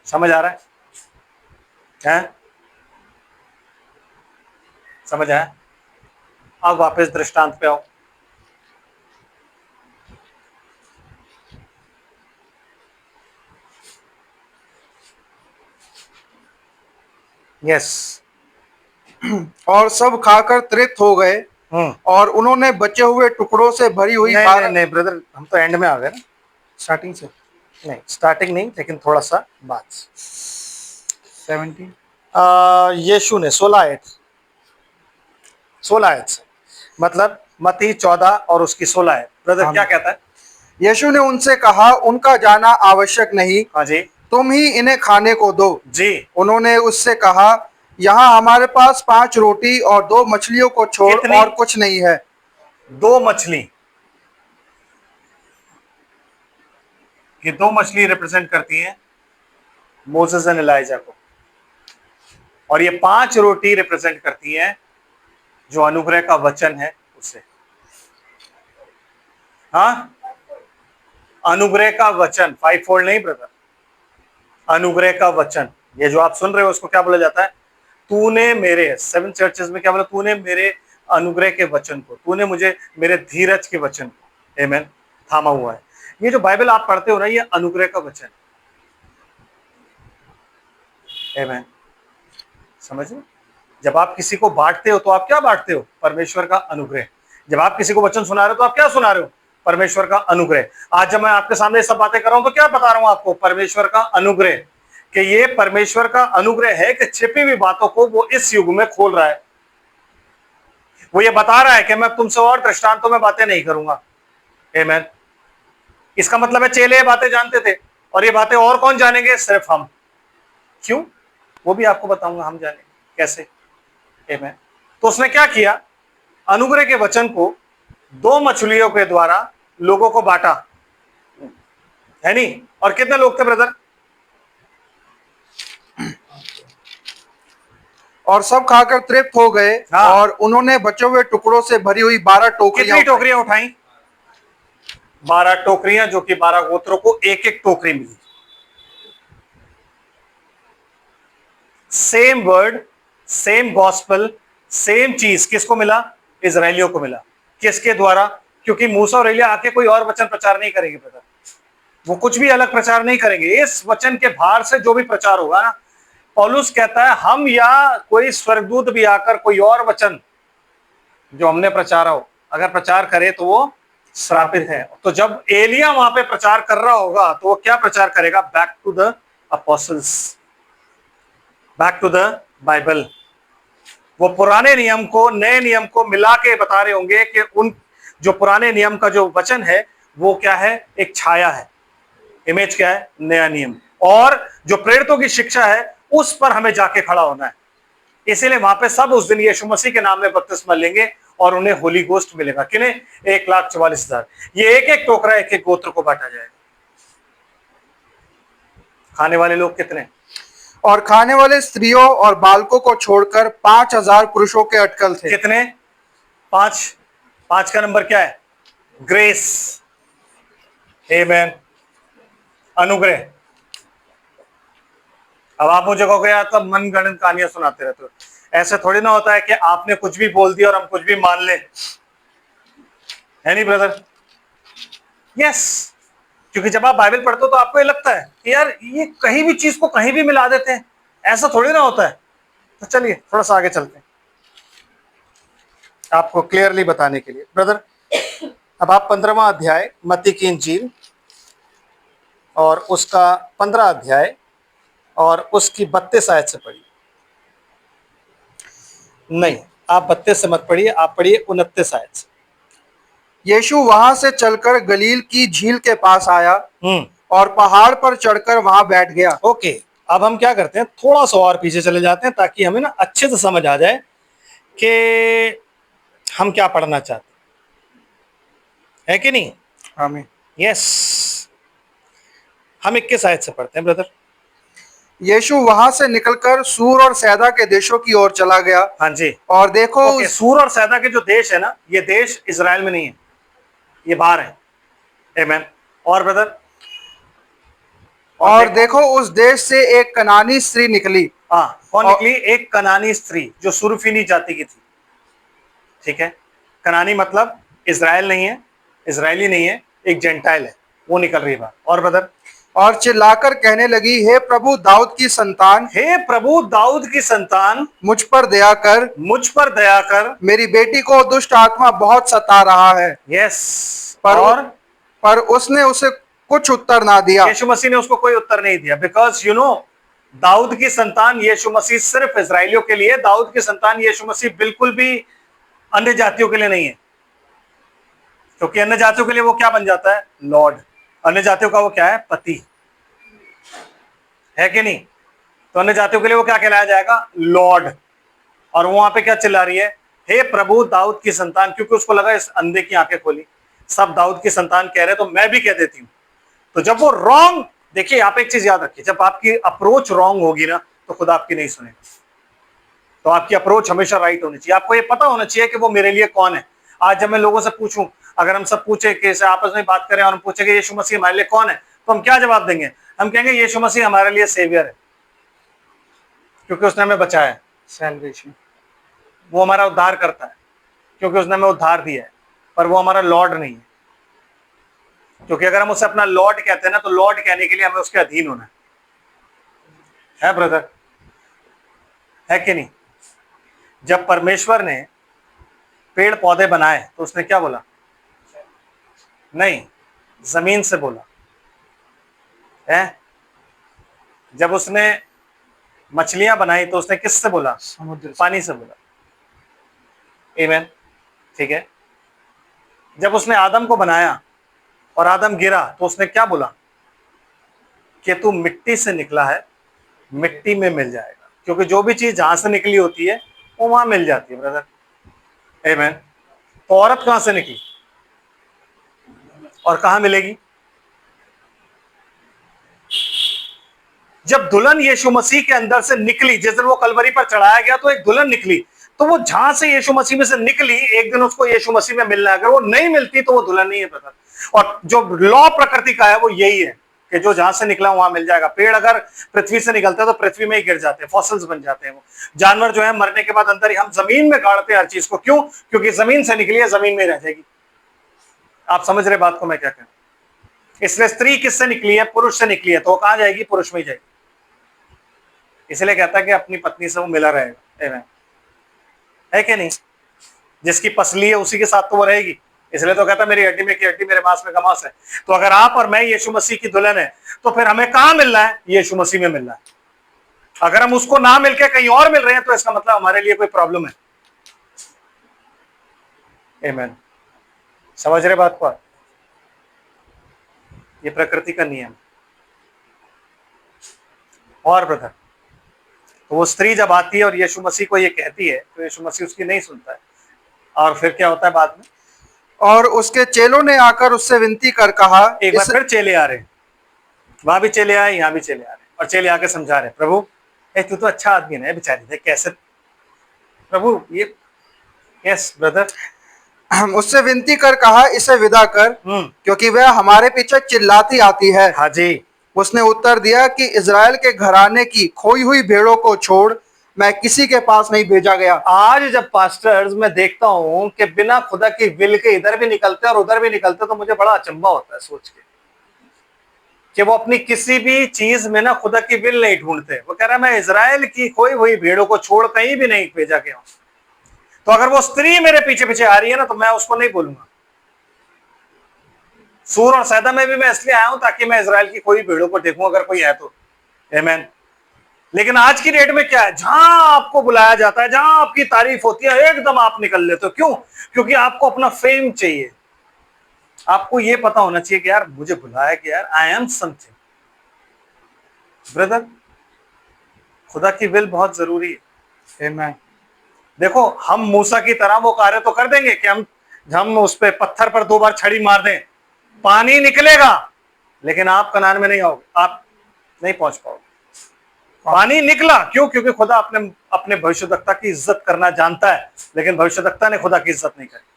समझ आ रहा है? हैं? समझ आया? अब वापस दृष्टांत पे आओ। यस। और सब खाकर तृप्त हो गए, और उन्होंने बचे हुए टुकड़ों से भरी हुई नहीं ब्रदर, हम तो एंड में आ गए ना, स्टार्टिंग से नहीं, स्टार्टिंग नहीं, लेकिन थोड़ा सा बात 17 यीशु ने 16 आयत से, मतलब मत्ती 14 और उसकी 16 आयत। ब्रदर क्या कहता है? यीशु ने उनसे कहा, उनका जाना आवश्यक नहीं, हाँ जी तुम ही इन्हें खाने को दो। जी। उन्होंने उससे कहा, यहाँ हमारे पास 5 रोटी और 2 मछलियों को छोड़ कितनी? और कुछ नहीं है। 2 मछली। ये 2 मछली रिप्रेजेंट करती हैं मोसेस एंड एलाइजा को, और ये 5 रोटी रिप्रेजेंट करती हैं जो अनुग्रह का वचन है उसे। हाँ, अनुग्रह का वचन, 5 फोल्ड नहीं ब्रदर, अनुग्रह का वचन। ये जो आप सुन रहे हो उसको क्या बोला जाता है? तूने मेरे 7 चर्चेस में क्या बोला? तूने मेरे अनुग्रह के वचन को, तूने मुझे मेरे धीरज के वचन को, आमेन, थामा हुआ है। ये जो बाइबल आप पढ़ते हो ना, ये अनुग्रह का वचन, आमेन। समझ लो, जब आप किसी को बांटते हो तो आप क्या बांटते हो? परमेश्वर का अनुग्रह। जब आप किसी को वचन सुना रहे हो तो आप क्या सुना रहे हो? परमेश्वर का अनुग्रह। आज जब मैं आपके सामने सब बातें कर रहा हूं तो क्या बता रहा हूं आपको? परमेश्वर का अनुग्रह, कि ये परमेश्वर का अनुग्रह है कि छिपी हुई बातों को वो इस युग में खोल रहा है। वो ये बता रहा है कि मैं तुमसे और दृष्टांतों में बातें नहीं करूंगा, आमेन। इसका मतलब है चेले ये बातें जानते थे, और ये बातें और कौन जानेंगे? सिर्फ हम। क्यों? वो भी आपको बताऊंगा, हम जानेंगे कैसे, आमेन। तो उसने क्या किया? अनुग्रह के वचन को 2 मछलियों के द्वारा लोगों को बांटा, है नहीं? और कितने लोग थे ब्रदर? और सब खाकर तृप्त हो गए, हाँ। और उन्होंने बचे हुए टुकड़ों से भरी हुई 12 टोकरियां कितनी टोकरियां उठाई? 12 टोकरियां, जो कि 12 गोत्रों को एक एक टोकरी मिली। Same word, same gospel, same चीज किसको मिला? इजरायलियों को मिला। किसके द्वारा? क्योंकि मूसा और एलिया आके कोई और वचन प्रचार नहीं करेंगे ब्रदर, वो कुछ भी अलग प्रचार नहीं करेंगे। इस वचन के भार से जो भी प्रचार होगा ना, पौलुस कहता है हम या कोई स्वर्गदूत भी आकर कोई और वचन जो हमने प्रचारा हो अगर प्रचार करे तो वो श्रापित है। तो जब एलिया वहां पे प्रचार कर रहा होगा तो वो क्या प्रचार करेगा? Back to the apostles, back to the Bible. वो पुराने नियम को नए नियम को मिला के बता रहे होंगे कि उन जो पुराने नियम का जो वचन है वो क्या है? एक छाया है। इमेज क्या है? नया नियम। और जो प्रेरितों की शिक्षा है उस पर हमें जाके खड़ा होना है। इसीलिए वहां पे सब उस दिन यीशु मसीह के नाम में बपतिस्मा लेंगे और उन्हें होली गोस्ट मिलेगा। किन्हें? 1,44,000। ये एक एक टोकरा एक एक गोत्र को बांटा जाएगा। खाने वाले लोग कितने? और खाने वाले स्त्रियों और बालकों को छोड़कर 5,000 पुरुषों के अटकल थे। कितने? 5। 5 का नंबर क्या है? ग्रेस, आमेन, अनुग्रह। अब आप मुझे कहोगे यार तब मनगढ़ंत कहानियां सुनाते रहते हो। ऐसे थोड़ी ना होता है कि आपने कुछ भी बोल दिया और हम कुछ भी मान ले, है नहीं ब्रदर? यस। क्योंकि जब आप बाइबल पढ़ते हो तो आपको ये लगता है कि यार ये कहीं भी चीज को कहीं भी मिला देते हैं, ऐसा थोड़ी ना होता है। तो चलिए थोड़ा सा आगे चलते हैं आपको क्लियरली बताने के लिए। ब्रदर अब आप 15वां अध्याय मत्ती की इंजील और उसका 15 अध्याय और उसकी 32 आयत से पढ़िए। नहीं, आप 32 से मत पढ़िए, आप पढ़िए 29 आयत से। यीशु वहां से चलकर गलील की झील के पास आया और पहाड़ पर चढ़कर वहां बैठ गया। ओके, अब हम क्या करते हैं, थोड़ा सा और पीछे चले जाते हैं ताकि हमें ना अच्छे से समझ आ जाए कि हम क्या पढ़ना चाहते हैं, है कि नहीं। आमीन। यस, हम 21 आयत से पढ़ते हैं ब्रदर। यीशु वहां से निकलकर सूर और सैदा के देशों की ओर चला गया। हाँ जी। और देखो ओके, सूर और सैदा के जो देश है ना, ये देश इजराइल में नहीं है, ये बाहर है। आमीन। और ब्रदर, और देखो उस देश से एक कनानी स्त्री निकली। हाँ, कौन निकली? एक कनानी स्त्री जो सुरफीनी जाति की थी। ठीक है, कनानी मतलब इजराइल नहीं है, इजरायली नहीं है, एक जेंटाइल है, वो निकल रही है बात। और ब्रदर, और चिल्लाकर कहने लगी, हे प्रभु दाऊद की संतान, हे प्रभु दाऊद की संतान, मुझ पर दया कर, मुझ पर दया कर, मेरी बेटी को दुष्ट आत्मा बहुत सता रहा है। यस। पर उसने उसे कुछ उत्तर ना दिया। यीशु मसीह ने उसको कोई उत्तर नहीं दिया, बिकॉज दाऊद की संतान यीशु मसीह सिर्फ इजराइलियों के लिए, दाऊद की संतान यीशु मसीह बिल्कुल भी अन्य जातियों के लिए नहीं है। क्योंकि अन्य जातियों के लिए वो क्या बन जाता है? लॉर्ड। अन्य जातियों का वो क्या है? पति, है कि नहीं। तो अन्य जातियों के लिए वो क्या कहलाया जाएगा? लॉर्ड। और वो वहां पे क्या चिल्ला रही है? हे प्रभु दाऊद की संतान, क्योंकि उसको लगा इस अंधे की आंखें खोली, सब दाऊद की संतान कह रहे, तो मैं भी कह देती हूं। तो जब वो रॉन्ग, देखिए यहाँ पे एक चीज याद रखिए, जब आपकी अप्रोच रॉन्ग होगी ना, तो खुदा आपकी नहीं सुनेगा। तो आपकी अप्रोच हमेशा राइट होनी चाहिए। आपको ये पता होना चाहिए कि वो मेरे लिए कौन है। आज जब मैं लोगों से पूछूं, अगर हम सब पूछे कि आपस में बात करें और हम पूछे कि यीशु मसीह हमारे लिए कौन है, तो हम क्या जवाब देंगे? हम कहेंगे यीशु मसीह हमारे लिए सेवियर है, क्योंकि उसने हमें बचाया है। सैल्वेशन, वो हमारा उद्धार करता है, क्योंकि उसने हमें उद्धार दिया है। पर वो हमारा लॉर्ड नहीं है, क्योंकि अगर हम उसे अपना लॉर्ड कहते हैं ना, तो लॉर्ड कहने के लिए हमें उसके अधीन होना है ब्रदर, है कि नहीं। जब परमेश्वर ने पेड़ पौधे बनाए तो उसने क्या बोला? नहीं, जमीन से बोला है। जब उसने मछलियां बनाई तो उसने किससे बोला? समुद्र, पानी से बोला। आमीन, ठीक है। जब उसने आदम को बनाया और आदम गिरा तो उसने क्या बोला? कि तू मिट्टी से निकला है, मिट्टी में मिल जाएगा। क्योंकि जो भी चीज जहां से निकली होती है वो वहां मिल जाती है ब्रदर। आमीन। तो औरत कहां से निकली और कहां मिलेगी? जब दुल्हन यीशु मसीह के अंदर से निकली, जिस दिन वो कलवरी पर चढ़ाया गया तो एक दुल्हन निकली, तो वो जहां से यीशु मसीह में से निकली, एक दिन उसको यीशु मसीह में मिलना है। अगर वो नहीं मिलती तो वो दुल्हन नहीं है ब्रदर। और जो लॉ प्रकृति का है वो यही है कि जो जहां से निकला वहां मिल जाएगा। पेड़ अगर पृथ्वी से निकलता है तो पृथ्वी में ही गिर जाते हैं, फॉसिल्स बन जाते हैं। वो जानवर जो है मरने के बाद अंदर ही, हम जमीन में गाड़ते हैं हर चीज को। क्यों? क्योंकि जमीन से निकली है, जमीन में ही रह जाएगी। आप समझ रहे बात को मैं क्या कहूं? इसलिए स्त्री किससे निकली है? पुरुष से निकली है, तो वो कहां जाएगी? पुरुष में ही जाएगी। इसलिए कहता है कि अपनी पत्नी से वो मिला रहेगा। आमीन, है कि नहीं। जिसकी पसली है उसी के साथ तो वो रहेगी। इसलिए तो कहता है मेरी हड्डी में की हड्डी, मेरे मांस में का मांस है। तो अगर आप और मैं यीशु मसीह की दुल्हन है, तो फिर हमें कहां मिलना है? यीशु मसीह में मिलना है। अगर हम उसको ना मिलके कहीं और मिल रहे हैं तो इसका मतलब हमारे लिए कोई प्रॉब्लम है। आमीन, समझ रहे बात को? ये प्रकृति का नियम। और ब्रदर, तो वो स्त्री जब आती है और यीशु मसीह को ये कहती है तो यीशु मसीह उसकी नहीं सुनता है। और फिर क्या होता है बाद में? और उसके चेलों ने आकर उससे विनती कर कहा, एक बार फिर चेले आ रहे, वहां भी चेले आए, यहाँ भी चेले आ रहे, और चेले आके समझा रहे, प्रभु तू तो अच्छा आदमी है, बेचारी थे कैसे प्रभु ये। यस ब्रदर, उससे विनती कर कहा, इसे विदा कर, क्योंकि वह हमारे पीछे चिल्लाती आती है। हाँ जी। उसने उत्तर दिया कि इजराइल के घराने की खोई हुई भेड़ों को छोड़ मैं किसी के पास नहीं भेजा गया। आज जब पास्टर्स मैं देखता हूं कि बिना खुदा की विल के इधर भी निकलते और उधर भी निकलते, तो मुझे बड़ा अचंभा होता है सोच के। कि वो अपनी किसी भी चीज में ना खुदा की विल नहीं ढूंढते। वो कह रहा है मैं इजराइल की खोई हुई भेड़ों को छोड़ कहीं भी नहीं भेजा गया हूं। तो अगर वो स्त्री मेरे पीछे पीछे आ रही है ना, तो मैं उसको नहीं बोलूंगा। सूर और सैदा में भी मैं इसलिए आया हूं ताकि मैं इजराइल की कोई भेड़ों को देखूं अगर कोई है तो। आमीन। लेकिन आज की डेट में क्या है, जहां आपको बुलाया जाता है, जहां आपकी तारीफ होती है, एकदम आप निकल लेते हो। क्यों? क्योंकि आपको अपना फेम चाहिए। आपको यह पता होना चाहिए कि यार मुझे बुलाया कि यार आई एम समथिंग। ब्रदर, खुदा की विल बहुत जरूरी है। Amen. देखो, हम मूसा की तरह वो कार्य तो कर देंगे कि हम उस पे पत्थर पर 2 बार छड़ी मार दें, पानी निकलेगा, लेकिन आप कनान में नहीं आओगे, आप नहीं पहुंच पाओगे। पानी निकला क्यों? क्योंकि खुदा अपने अपने भविष्यद्वक्ता की इज्जत करना जानता है, लेकिन भविष्यद्वक्ता ने खुदा की इज्जत नहीं करी।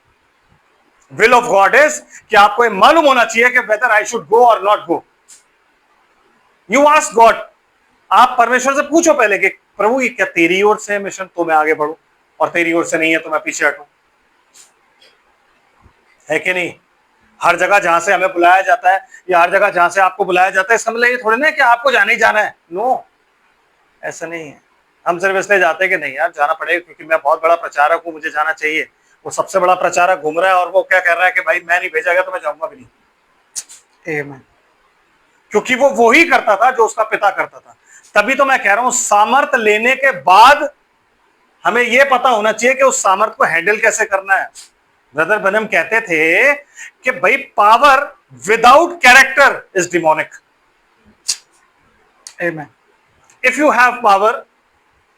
विल ऑफ गॉड इज कि आपको मालूम होना चाहिए कि वेदर आई शुड गो और not go. You ask God, आप परमेश्वर से पूछो पहले कि प्रभु ये क्या तेरी ओर से है मिशन तो मैं आगे बढ़ूं, और तेरी ओर से नहीं है तो मैं पीछे हटूं। है कि नहीं? हर जगह जहां से हमें बुलाया जाता है, या हर जगह जहां से आपको बुलाया जाता है, इसका मतलब ये थोड़ी ना कि आपको जाना ही जाना है। नो, ऐसा नहीं है। हम सिर्फ इसलिए जाते हैं कि नहीं यार जाना पड़ेगा क्योंकि मैं बहुत बड़ा प्रचारक हूं, मुझे जाना चाहिए। वो सबसे बड़ा प्रचारक घूम रहा है और वो क्या कह रहा है कि भाई मैं नहीं भेजा गया तो मैं जाऊंगा भी नहीं। Amen. क्योंकि वो ही करता था जो उसका पिता करता था। तभी तो मैं कह रहा हूं, सामर्थ लेने के बाद हमें यह पता होना चाहिए कि उस सामर्थ को हैंडल कैसे करना है। ब्रदर ब्रनम कहते थे कि भाई power without character is demonic. Amen. If you have power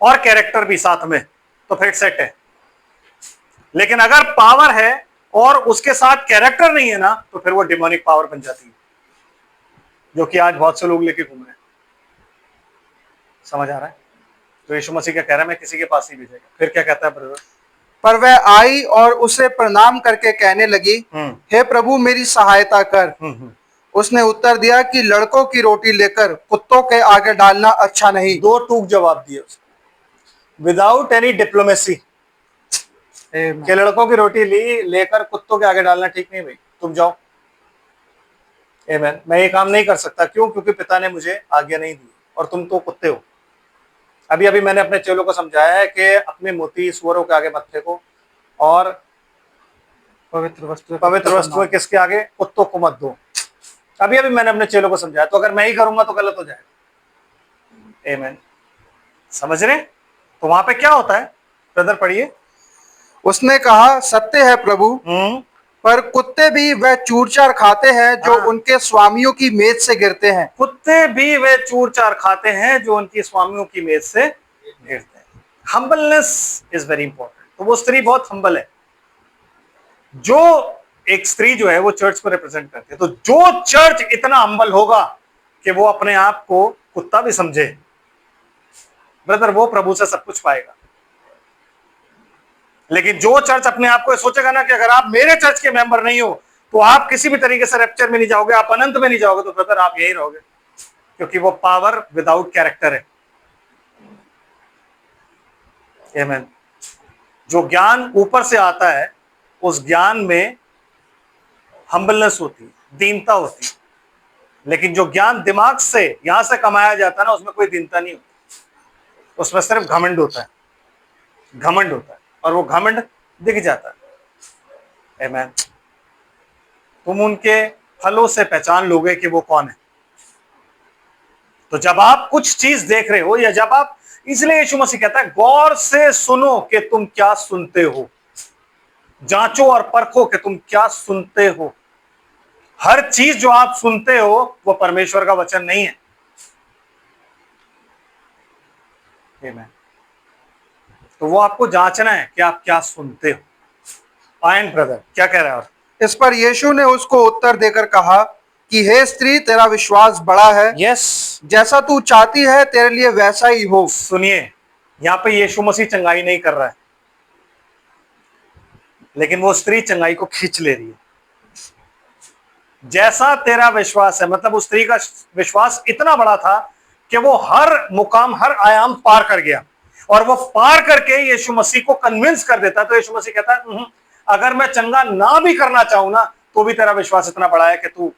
और कैरेक्टर भी साथ में तो फिर सेट है। लेकिन अगर पावर है और उसके साथ कैरेक्टर नहीं है ना, तो फिर वो डिमोनिक पावर बन जाती है, जो कि आज बहुत से लोग लेके घूम रहे हैं। समझ आ रहा है? तो यीशु मसीह क्या कह रहा है, मैं किसी के पास नहीं भेजेगा। फिर क्या कहता है ब्रदर? पर वह आई और उसे प्रणाम करके कहने लगी, हे प्रभु मेरी सहायता कर। उसने उत्तर दिया कि लड़कों की रोटी लेकर कुत्तों के आगे डालना अच्छा नहीं। 2 टूक जवाब दिए उसको, विदाउट एनी डिप्लोमेसी, Amen. कि लड़कों की रोटी लेकर कुत्तों के आगे डालना ठीक नहीं भाई, तुम जाओ। आमीन। मैं ये काम नहीं कर सकता। क्यों? क्योंकि पिता ने मुझे आज्ञा नहीं दी और तुम तो कुत्ते हो। अभी अभी मैंने अपने चेलों को समझाया है कि अपने मोती सुअरों के आगे मत फेंको, और पवित्र वस्तुएं किसके आगे? कुत्तों को मत दो। अभी अभी मैंने अपने चेलों को समझाया, तो अगर मैं ही करूंगा तो गलत हो जाएगा। आमीन। समझ रहे? तो वहां पे क्या होता है ब्रदर? पढ़िए। उसने कहा, सत्य है प्रभु, पर कुत्ते भी वह चूर-चार खाते हैं जो उनके स्वामियों की मेज से गिरते हैं। कुत्ते भी वे चूर-चार खाते हैं जो उनकी स्वामियों की मेज से गिरते हैं। Humbleness is very important. तो वो स्त्री बहुत हम्बल है। जो एक स्त्री जो है वो चर्च को रिप्रेजेंट करती है। तो जो चर्च इतना हम्बल होगा कि वो अपने आप को कुत्ता भी समझे, ब्रदर, वो प्रभु से सब कुछ पाएगा। लेकिन जो चर्च अपने आप को सोचेगा ना कि अगर आप मेरे चर्च के मेंबर नहीं हो तो आप किसी भी तरीके से रैप्चर में नहीं जाओगे, आप अनंत में नहीं जाओगे, तो ब्रदर आप यही रहोगे, क्योंकि वो पावर विदाउट कैरेक्टर है। आमीन। जो ज्ञान ऊपर से आता है उस ज्ञान में हम्बलनेस होती है, दीनता होती है। लेकिन जो ज्ञान दिमाग से यहां से कमाया जाता है ना, उसमें कोई दीनता नहीं होती, उसमें सिर्फ घमंड होता है। घमंड होता है और वो घमंड दिख जाता है। आमीन। तुम उनके फलों से पहचान लोगे कि वो कौन है। तो जब आप कुछ चीज देख रहे हो, या जब आप, इसलिए यीशु मसीह कहता है गौर से सुनो कि तुम क्या सुनते हो, जांचो और परखो कि तुम क्या सुनते हो। हर चीज जो आप सुनते हो वो परमेश्वर का वचन नहीं है। आमीन। तो वो आपको जांचना है कि आप क्या सुनते हो। आयन ब्रदर क्या कह रहा है? और इस पर यीशु ने उसको उत्तर देकर कहा कि हे स्त्री, तेरा विश्वास बड़ा है। यस, जैसा तू चाहती है तेरे लिए वैसा ही हो। सुनिए, यहां पे यीशु मसीह चंगाई नहीं कर रहा है, लेकिन वो स्त्री चंगाई को खींच ले रही है। जैसा तेरा विश्वास है, मतलब उस स्त्री का विश्वास इतना बड़ा था कि वो हर मुकाम, हर आयाम पार कर गया, और वो पार करके यीशु मसीह को कन्विंस कर देता। तो यीशु मसीह कहता है अगर मैं चंगा ना भी करना चाहूं ना, तो भी तेरा विश्वास इतना बड़ा है कि तू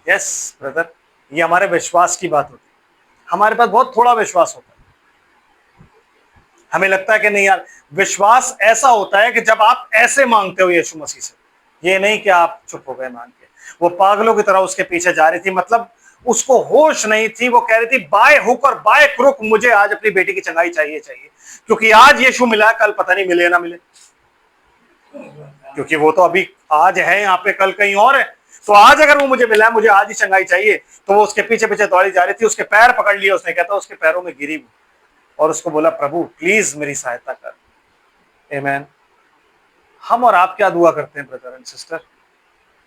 यस ब्रदर, ये हमारे विश्वास की बात होती है। हमारे पास बहुत थोड़ा विश्वास होता है। हमें लगता है कि नहीं यार, विश्वास ऐसा होता है कि जब आप ऐसे मांगते हो यीशु मसीह से, ये नहीं कि आप चुप हो गए मांग के। वो पागलों की तरह उसके पीछे जा रही थी, मतलब उसको होश नहीं थी। वो कह रही थी बाय हुक और बाय क्रुक मुझे आज अपनी बेटी की चंगाई चाहिए चाहिए, क्योंकि आज यीशु मिला, कल पता नहीं मिले ना मिले, क्योंकि वो तो अभी आज है यहाँ पे, कल कहीं और है। तो आज अगर वो मुझे मिला है, मुझे आज ही चंगाई चाहिए। तो वो उसके पीछे पीछे दौड़ी जा रही थी, उसके पैर पकड़ लिए उसने, कहता उसके पैरों में गिरी और उसको बोला प्रभु प्लीज मेरी सहायता कर। आमेन। हम और आप क्या दुआ करते हैं ब्रदर एंड सिस्टर?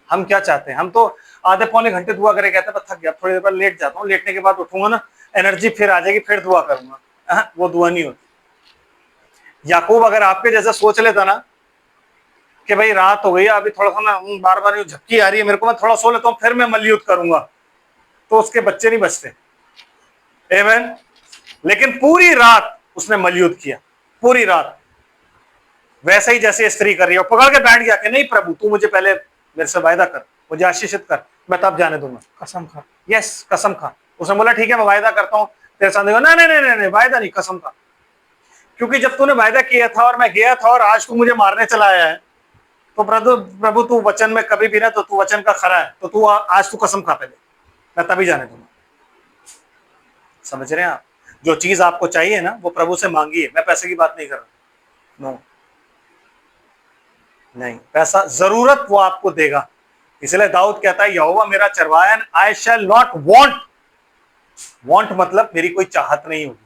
हम क्या चाहते हैं? हम तो आधे पौने घंटे दुआ करे, कहते हैं थक गया, थोड़ी देर बाद लेट जाता हूँ, लेटने के बाद उठूंगा ना, एनर्जी फिर आ जाएगी, फिर दुआ करूंगा। वो दुआ नहीं होती। याकूब अगर आपके जैसा सोच लेता ना कि भाई रात हो गई, अभी थोड़ा सा ना बार बार झपकी आ रही है मेरे को, मैं थोड़ा सो लेता हूँ, फिर मैं मल्लयुद्ध करूंगा, तो उसके बच्चे नहीं बचते। आमेन। लेकिन पूरी रात उसने मल्लयुद्ध किया, पूरी रात, वैसे ही जैसे स्त्री कर रही है। पकड़ के बैठ गया कि नहीं प्रभु, तू मुझे पहले मेरे से वायदा कर, मुझे आशीषित कर, मैं तब जाने दूंगा। कसम खा। यस, कसम खा। उसने बोला ठीक है मैं वायदा करता हूँ तेरे साथ। नहीं नहीं नहीं नहीं, वायदा नहीं, कसम खा। क्योंकि जब तूने वायदा किया था और मैं गया था और आज तू मुझे मारने चला आया है, तो प्रभु तू वचन में कभी भी ना, तो तू वचन का खरा है, तो तू आज तू कसम खा पहले, मैं तभी जाने दूंगा। समझ रहे हैं आप? जो चीज आपको चाहिए ना, वो प्रभु से मांगिए। मैं पैसे की बात नहीं कर रहा, नो नहीं, पैसा जरूरत वो आपको देगा। इसलिए दाऊद कहता है यहोवा मेरा चरवाहा, आई शैल नॉट वांट। वांट मतलब मेरी कोई चाहत नहीं होगी,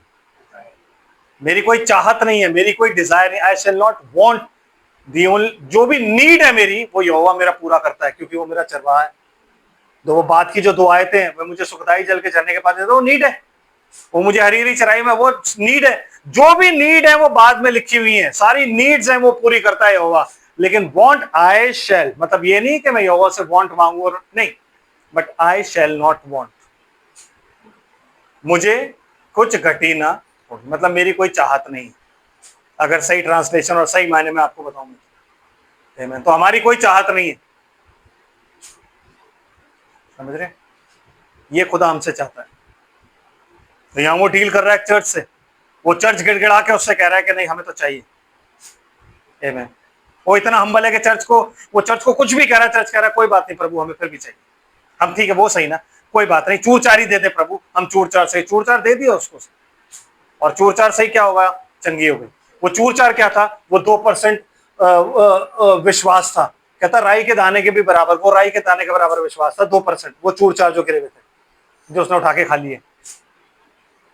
मेरी कोई चाहत नहीं है, मेरी कोई डिजायर नहीं। I shall not want the only, जो भी नीड है मेरी, वो यहोवा मेरा पूरा करता है, क्योंकि वो मेरा चरवाहा है। तो वो बात की जो दो आयतें हैं, वह मुझे सुखदाई जल के झरने के पास देता, वो नीड है। वो मुझे हरी हरी चराई में, वो नीड है। जो भी नीड है वो बाद में लिखी हुई है, सारी नीड्स हैं वो पूरी करता है यहोवा। लेकिन वांट आई शैल, मतलब ये नहीं कि मैं यहोवा से वांट मांगू और नहीं, but I shall not want, मुझे कुछ घटी ना हो, मतलब मेरी कोई चाहत नहीं। अगर सही ट्रांसलेशन और सही मायने में आपको बताऊं, तो हमारी कोई चाहत नहीं है। समझ रहे? ये खुदा हमसे चाहता है। तो यहां वो डील कर रहा है चर्च से, वो चर्च गिड़गिड़ा के उससे कह रहा है कि नहीं हमें तो चाहिए। आमीन। वो इतना हम्बल है कि चर्च को, वो चर्च को कुछ भी कह रहा है, चर्च कह रहा है कोई बात नहीं प्रभु, हमें फिर भी चाहिए। हम ठीक है, वो सही ना, कोई बात नहीं, चूर चार ही दे दे प्रभु, हम चूर चार सही। चूर चार दे दिया उसको, और चूर चार सही क्या होगा? चंगी हो गई। वो चूर चार क्या था? वो 2% विश्वास था। कहता राई के दाने के भी बराबर, वो राई के दाने के बराबर विश्वास था, 2%। वो चूर चार जो गिरे हुए थे, जो उसने उठा के खा लिए।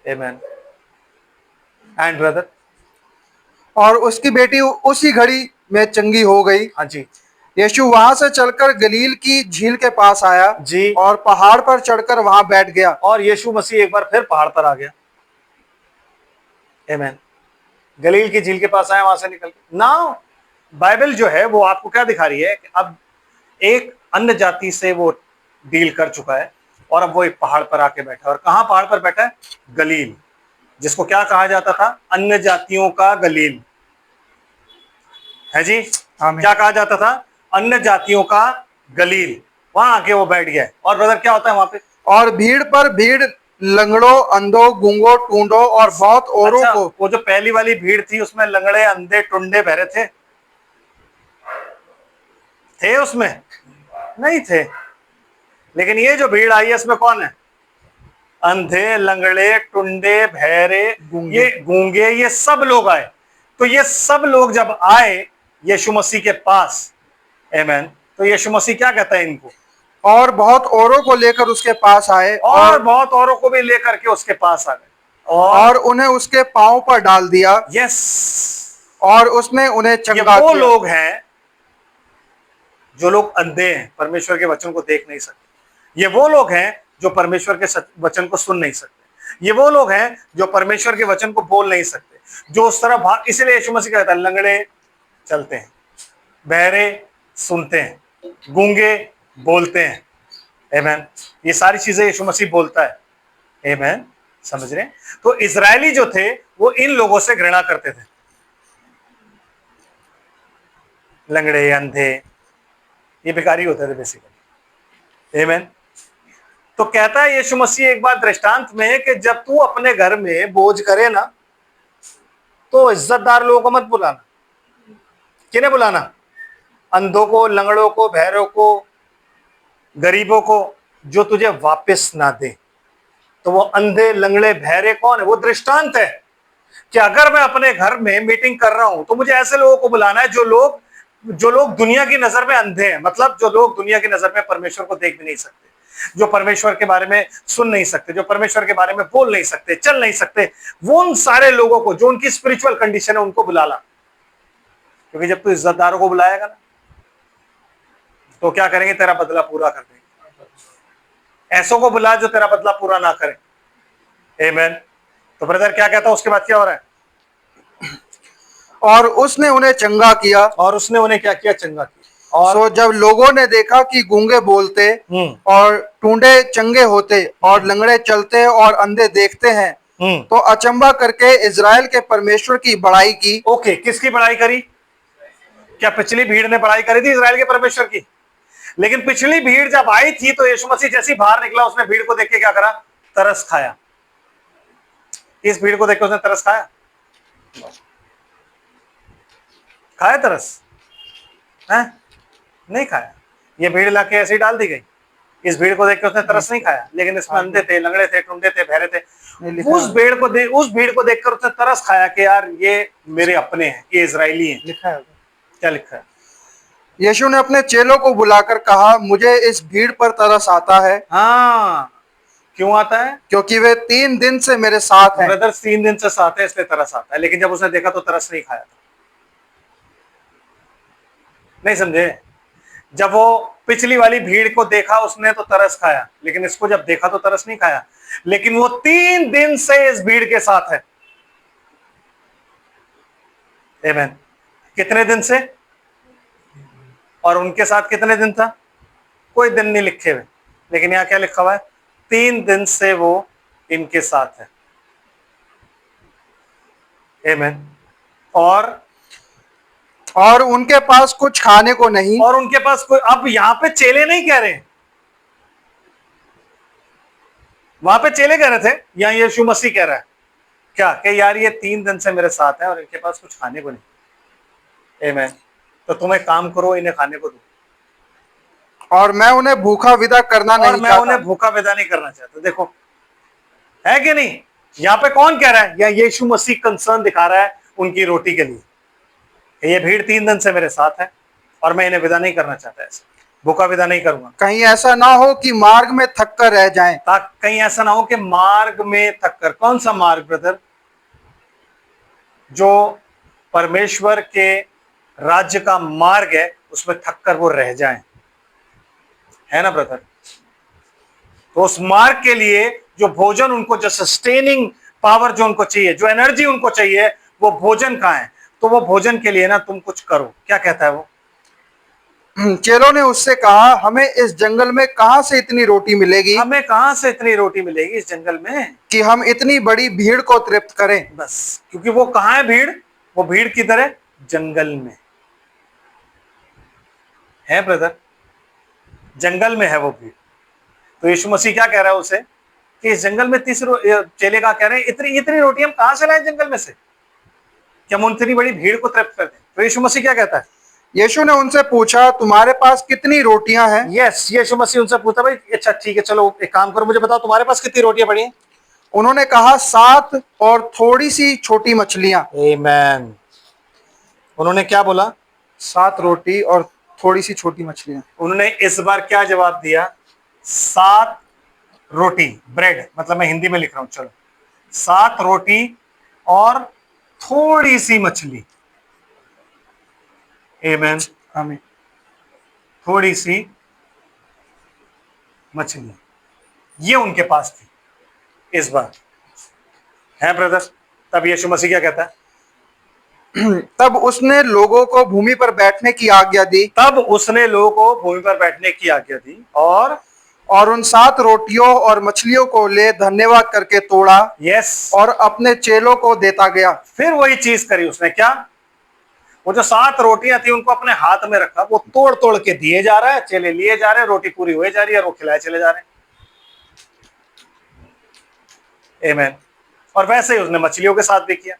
आमीन। एंड ब्रदर, और उसकी बेटी उसी घड़ी में चंगी हो गई। हाँ जी यीशु वहां से चलकर गलील की झील के पास आया जी, और पहाड़ पर चढ़कर वहां बैठ गया। और यीशु मसीह एक बार फिर पहाड़ पर आ गया। आमीन। गलील की झील के पास आया, वहां से निकल के ना। बाइबल जो है वो आपको क्या दिखा रही है कि अब एक अन्य जाति से वो डील कर चुका है, और अब वो एक पहाड़ पर आके बैठा है। और कहां पहाड़ पर बैठा है? गलील, जिसको क्या कहा जाता था? अन्य जातियों का गलील, है जी। आमीन। क्या कहा जाता था? अन्य जातियों का गलील। वहां आके वो बैठ गया। और ब्रदर क्या होता है वहां पे? और भीड़ पर भीड़, लंगड़ों, अंधों, गूंगों, टूंडों और बहुत औरों अच्छा, को। वो जो पहली वाली भीड़ थी उसमें लंगड़े, अंधे, टुंडे बहरे थे उसमें? नहीं थे। लेकिन ये जो भीड़ आई है इसमें कौन है? अंधे, लंगड़े, टुंडे, बहरे, गूंगे। ये गूंगे, ये सब लोग आए। तो ये सब लोग जब आए यीशु मसीह के पास, आमीन, तो यीशु मसीह क्या कहता है इनको? और बहुत औरों को लेकर उसके पास आए और बहुत औरों को भी लेकर के उसके पास आ गए, और उन्हें उसके पांव पर डाल दिया। यस, और उसने उन्हें ये चंगा वो किया। लोग हैं जो लोग अंधे हैं, परमेश्वर के वचन को देख नहीं सकते। ये वो लोग हैं जो परमेश्वर के वचन को सुन नहीं सकते। ये वो लोग हैं जो परमेश्वर के वचन को बोल नहीं सकते, जो उस तरह भाग। इसलिए यीशु मसीह कहता है लंगड़े चलते हैं, बहरे सुनते हैं, गूंगे बोलते हैं। आमीन। ये सारी चीजें यीशु मसीह बोलता है। आमीन। समझ रहे हैं? तो इजरायली जो थे वो इन लोगों से घृणा करते थे, लंगड़े, अंधे, ये भिखारी होते थे बेसिकली। आमीन। तो कहता है यीशु मसीह एक बात दृष्टांत में कि जब तू अपने घर में भोज करे ना, तो इज्जतदार लोगों को मत बुलाना। किन्हें बुलाना? अंधों को, लंगड़ों को, बहरों को, गरीबों को, जो तुझे वापस ना दे। तो वो अंधे, लंगड़े, बहरे कौन है? वो दृष्टांत है कि अगर मैं अपने घर में मीटिंग कर रहा हूं तो मुझे ऐसे लोगों को बुलाना है जो लोग दुनिया की नजर में अंधे हैं, मतलब जो लोग दुनिया की नजर में परमेश्वर को देख भी नहीं सकते, जो परमेश्वर के बारे में सुन नहीं सकते, जो परमेश्वर के बारे में बोल नहीं सकते, चल नहीं सकते, वो उन सारे लोगों को जो उनकी स्पिरिचुअल कंडीशन है उनको बुला ला। क्योंकि जब तू इज्जतदारों को बुलाएगा ना, तो क्या करेंगे? तेरा बदला पूरा कर देंगे। ऐसों को बुला जो तेरा बदला पूरा ना करे। आमीन। तो ब्रदर क्या कहता है, उसके बाद क्या हो रहा है? और उसने उन्हें चंगा किया। और उसने उन्हें क्या किया? चंगा किया। और सो जब लोगों ने देखा कि गूंगे बोलते और टूंडे चंगे होते और लंगड़े चलते और अंधे देखते हैं, तो अचंभा करके इजराइल के परमेश्वर की बड़ाई की। ओके, किसकी बड़ाई करी? क्या पिछली भीड़ ने बड़ाई करी थी इजराइल के परमेश्वर की? लेकिन पिछली भीड़ जब आई थी तो यीशु मसीह जैसी बाहर निकला, उसने भीड़ को देख के क्या करा? तरस खाया। इस भीड़ को देख के उसने तरस खाया? खाया तरस? है? नहीं खाया। ये भीड़ लाके ऐसे ही डाल दी गई। इस भीड़ को देख के उसने तरस नहीं खाया। लेकिन इसमें अंधे थे, लंगड़े थे, टुंडे थे, बहरे थे, उस भीड़ को देखकर उसने तरस खाया कि यार ये मेरे अपने हैं, ये इजरायली हैं। लिखा है। क्या लिखा है? यीशु ने अपने चेलों को बुलाकर कहा, मुझे इस भीड़ पर तरस आता है। हाँ, क्यों आता है? क्योंकि वे 3 दिन से मेरे साथ हैं। ब्रदर 3 दिन से साथ है, इसलिए तरस आता है। लेकिन जब उसने देखा तो तरस नहीं खाया था। नहीं समझे? जब वो पिछली वाली भीड़ को देखा उसने तो तरस खाया, लेकिन इसको जब देखा तो तरस नहीं खाया। लेकिन वो 3 दिन से इस भीड़ के साथ है। आमीन। कितने दिन से? और उनके साथ कितने दिन था? कोई दिन नहीं लिखे हुए, लेकिन यहां क्या लिखा हुआ है? 3 दिन से वो इनके साथ है। आमीन। और उनके पास कुछ खाने को नहीं। और उनके पास कोई, अब यहां पे चेले नहीं कह रहे, वहां पे चेले कह रहे थे, यहां यीशु मसीह कह रहा है क्या? कि यार ये 3 दिन से मेरे साथ है और इनके पास कुछ खाने को नहीं। आमीन। तो तुम एक काम करो, इन्हें खाने को दो। और मैं उन्हें भूखा विदा करना नहीं चाहता। मैं उन्हें भूखा विदा नहीं करना चाहता। देखो, है कि नहीं? यहाँ पे कौन कह रहा है? या यीशु मसीह कंसर्न दिखा रहा है उनकी रोटी के लिए। ये भीड़ 3 दिन से मेरे साथ है और मैं इन्हें विदा नहीं करना चाहता, ऐसे भूखा विदा नहीं करूंगा। कहीं ऐसा ना हो कि मार्ग में थक कर रह जाएं। कहीं ऐसा ना हो कि मार्ग में थक कर। कौन सा मार्ग ब्रदर? जो परमेश्वर के राज्य का मार्ग है, उसमें थक कर वो रह जाएं, है ना ब्रदर? तो उस मार्ग के लिए जो भोजन उनको, जो सस्टेनिंग पावर जो उनको चाहिए, जो एनर्जी उनको चाहिए, वो भोजन कहाँ है? तो वो भोजन के लिए ना तुम कुछ करो। क्या कहता है वो? चेलों ने उससे कहा, हमें इस जंगल में कहां से इतनी रोटी मिलेगी? हमें कहां से इतनी रोटी मिलेगी इस जंगल में कि हम इतनी बड़ी भीड़ को तृप्त करें? बस, क्योंकि वो कहां है भीड़? वो भीड़ किधर है? जंगल में है ब्रदर, जंगल में है वो भीड़। तो यीशु मसीह क्या कह रहा है उसे? कि इस जंगल में चेले का कह रहे हैं, इतनी इतनी रोटी हम कहां से लाए जंगल में से कि हम इतनी बड़ी भीड़ को तृप्त कर दें? तो यीशु मसीह क्या कहता है? यीशु ने उनसे पूछा, तुम्हारे पास कितनी रोटियां हैं? यस, यीशु मसीह उनसे पूछा, भाई अच्छा ठीक है, चलो एक काम करो, मुझे बताओ तुम्हारे पास कितनी रोटियां पड़ी हैं? उन्होंने कहा, 7 और थोड़ी सी छोटी मछलियां। आमीन। उन्होंने क्या बोला? 7 रोटी और थोड़ी सी छोटी मछलियां। उन्होंने इस बार क्या जवाब दिया? 7 रोटी, ब्रेड, मतलब मैं हिंदी में लिख रहा हूं, चलो 7 रोटी और थोड़ी सी मछली। आमीन। आमीन। थोड़ी सी मछली ये उनके पास थी इस बार, है ब्रदर? तब यीशु मसीह क्या कहता है? तब उसने लोगों को भूमि पर बैठने की आज्ञा दी। तब उसने लोगों को भूमि पर बैठने की आज्ञा दी और उन 7 रोटियों और मछलियों को ले धन्यवाद करके तोड़ा। यस। और अपने चेलों को देता गया। फिर वही चीज करी उसने। क्या? वो जो 7 रोटियां थी उनको अपने हाथ में रखा, वो तोड़ तोड़ के दिए जा रहा है, चेले लिए जा रहे हैं, रोटी पूरी हुए जा रही है और वो खिलाए चले जा रहे हैं। आमेन। और वैसे ही उसने मछलियों के साथ भी किया।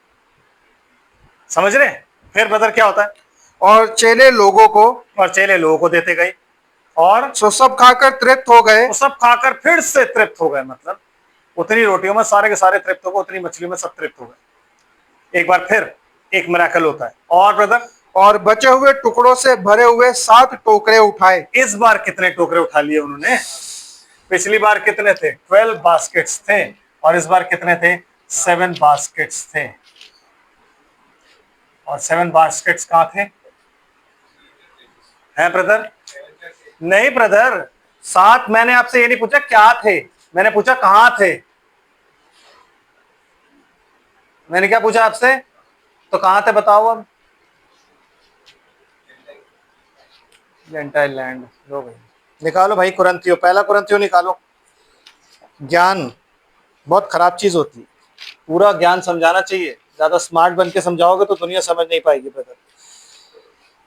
समझ रहे हैं? फिर ब्रदर क्या होता है? और चेले लोगों को, और चेले लोगों को देते गए, और सो सब खाकर तृप्त हो गए। वो सब खाकर फिर से तृप्त हो गए। मतलब उतनी रोटियों में सारे के सारे तृप्त हो गए, उतनी मछलियों में सब तृप्त हो गए। एक बार फिर एक मिराकल होता है। और ब्रदर, और बचे हुए टुकड़ों से भरे हुए 7 टोकरे उठाए। इस बार कितने टोकरे उठा लिए उन्होंने? पिछली बार कितने थे? 12 बास्केट्स थे, और इस बार कितने थे? 7 बास्केट्स थे। और 7 बास्केट्स कहां थे? हैं ब्रदर? नहीं ब्रदर, 7 मैंने आपसे ये नहीं पूछा क्या थे, मैंने पूछा कहां थे। मैंने क्या पूछा आपसे? तो कहां थे बताओ अब? Gentile land. लो भाई निकालो भाई कुरंथियो, पहला कुरंथियो निकालो। ज्ञान बहुत खराब चीज होती है, पूरा ज्ञान समझाना चाहिए। ज्यादा स्मार्ट बन के समझाओगे तो दुनिया समझ नहीं पाएगी ब्रदर।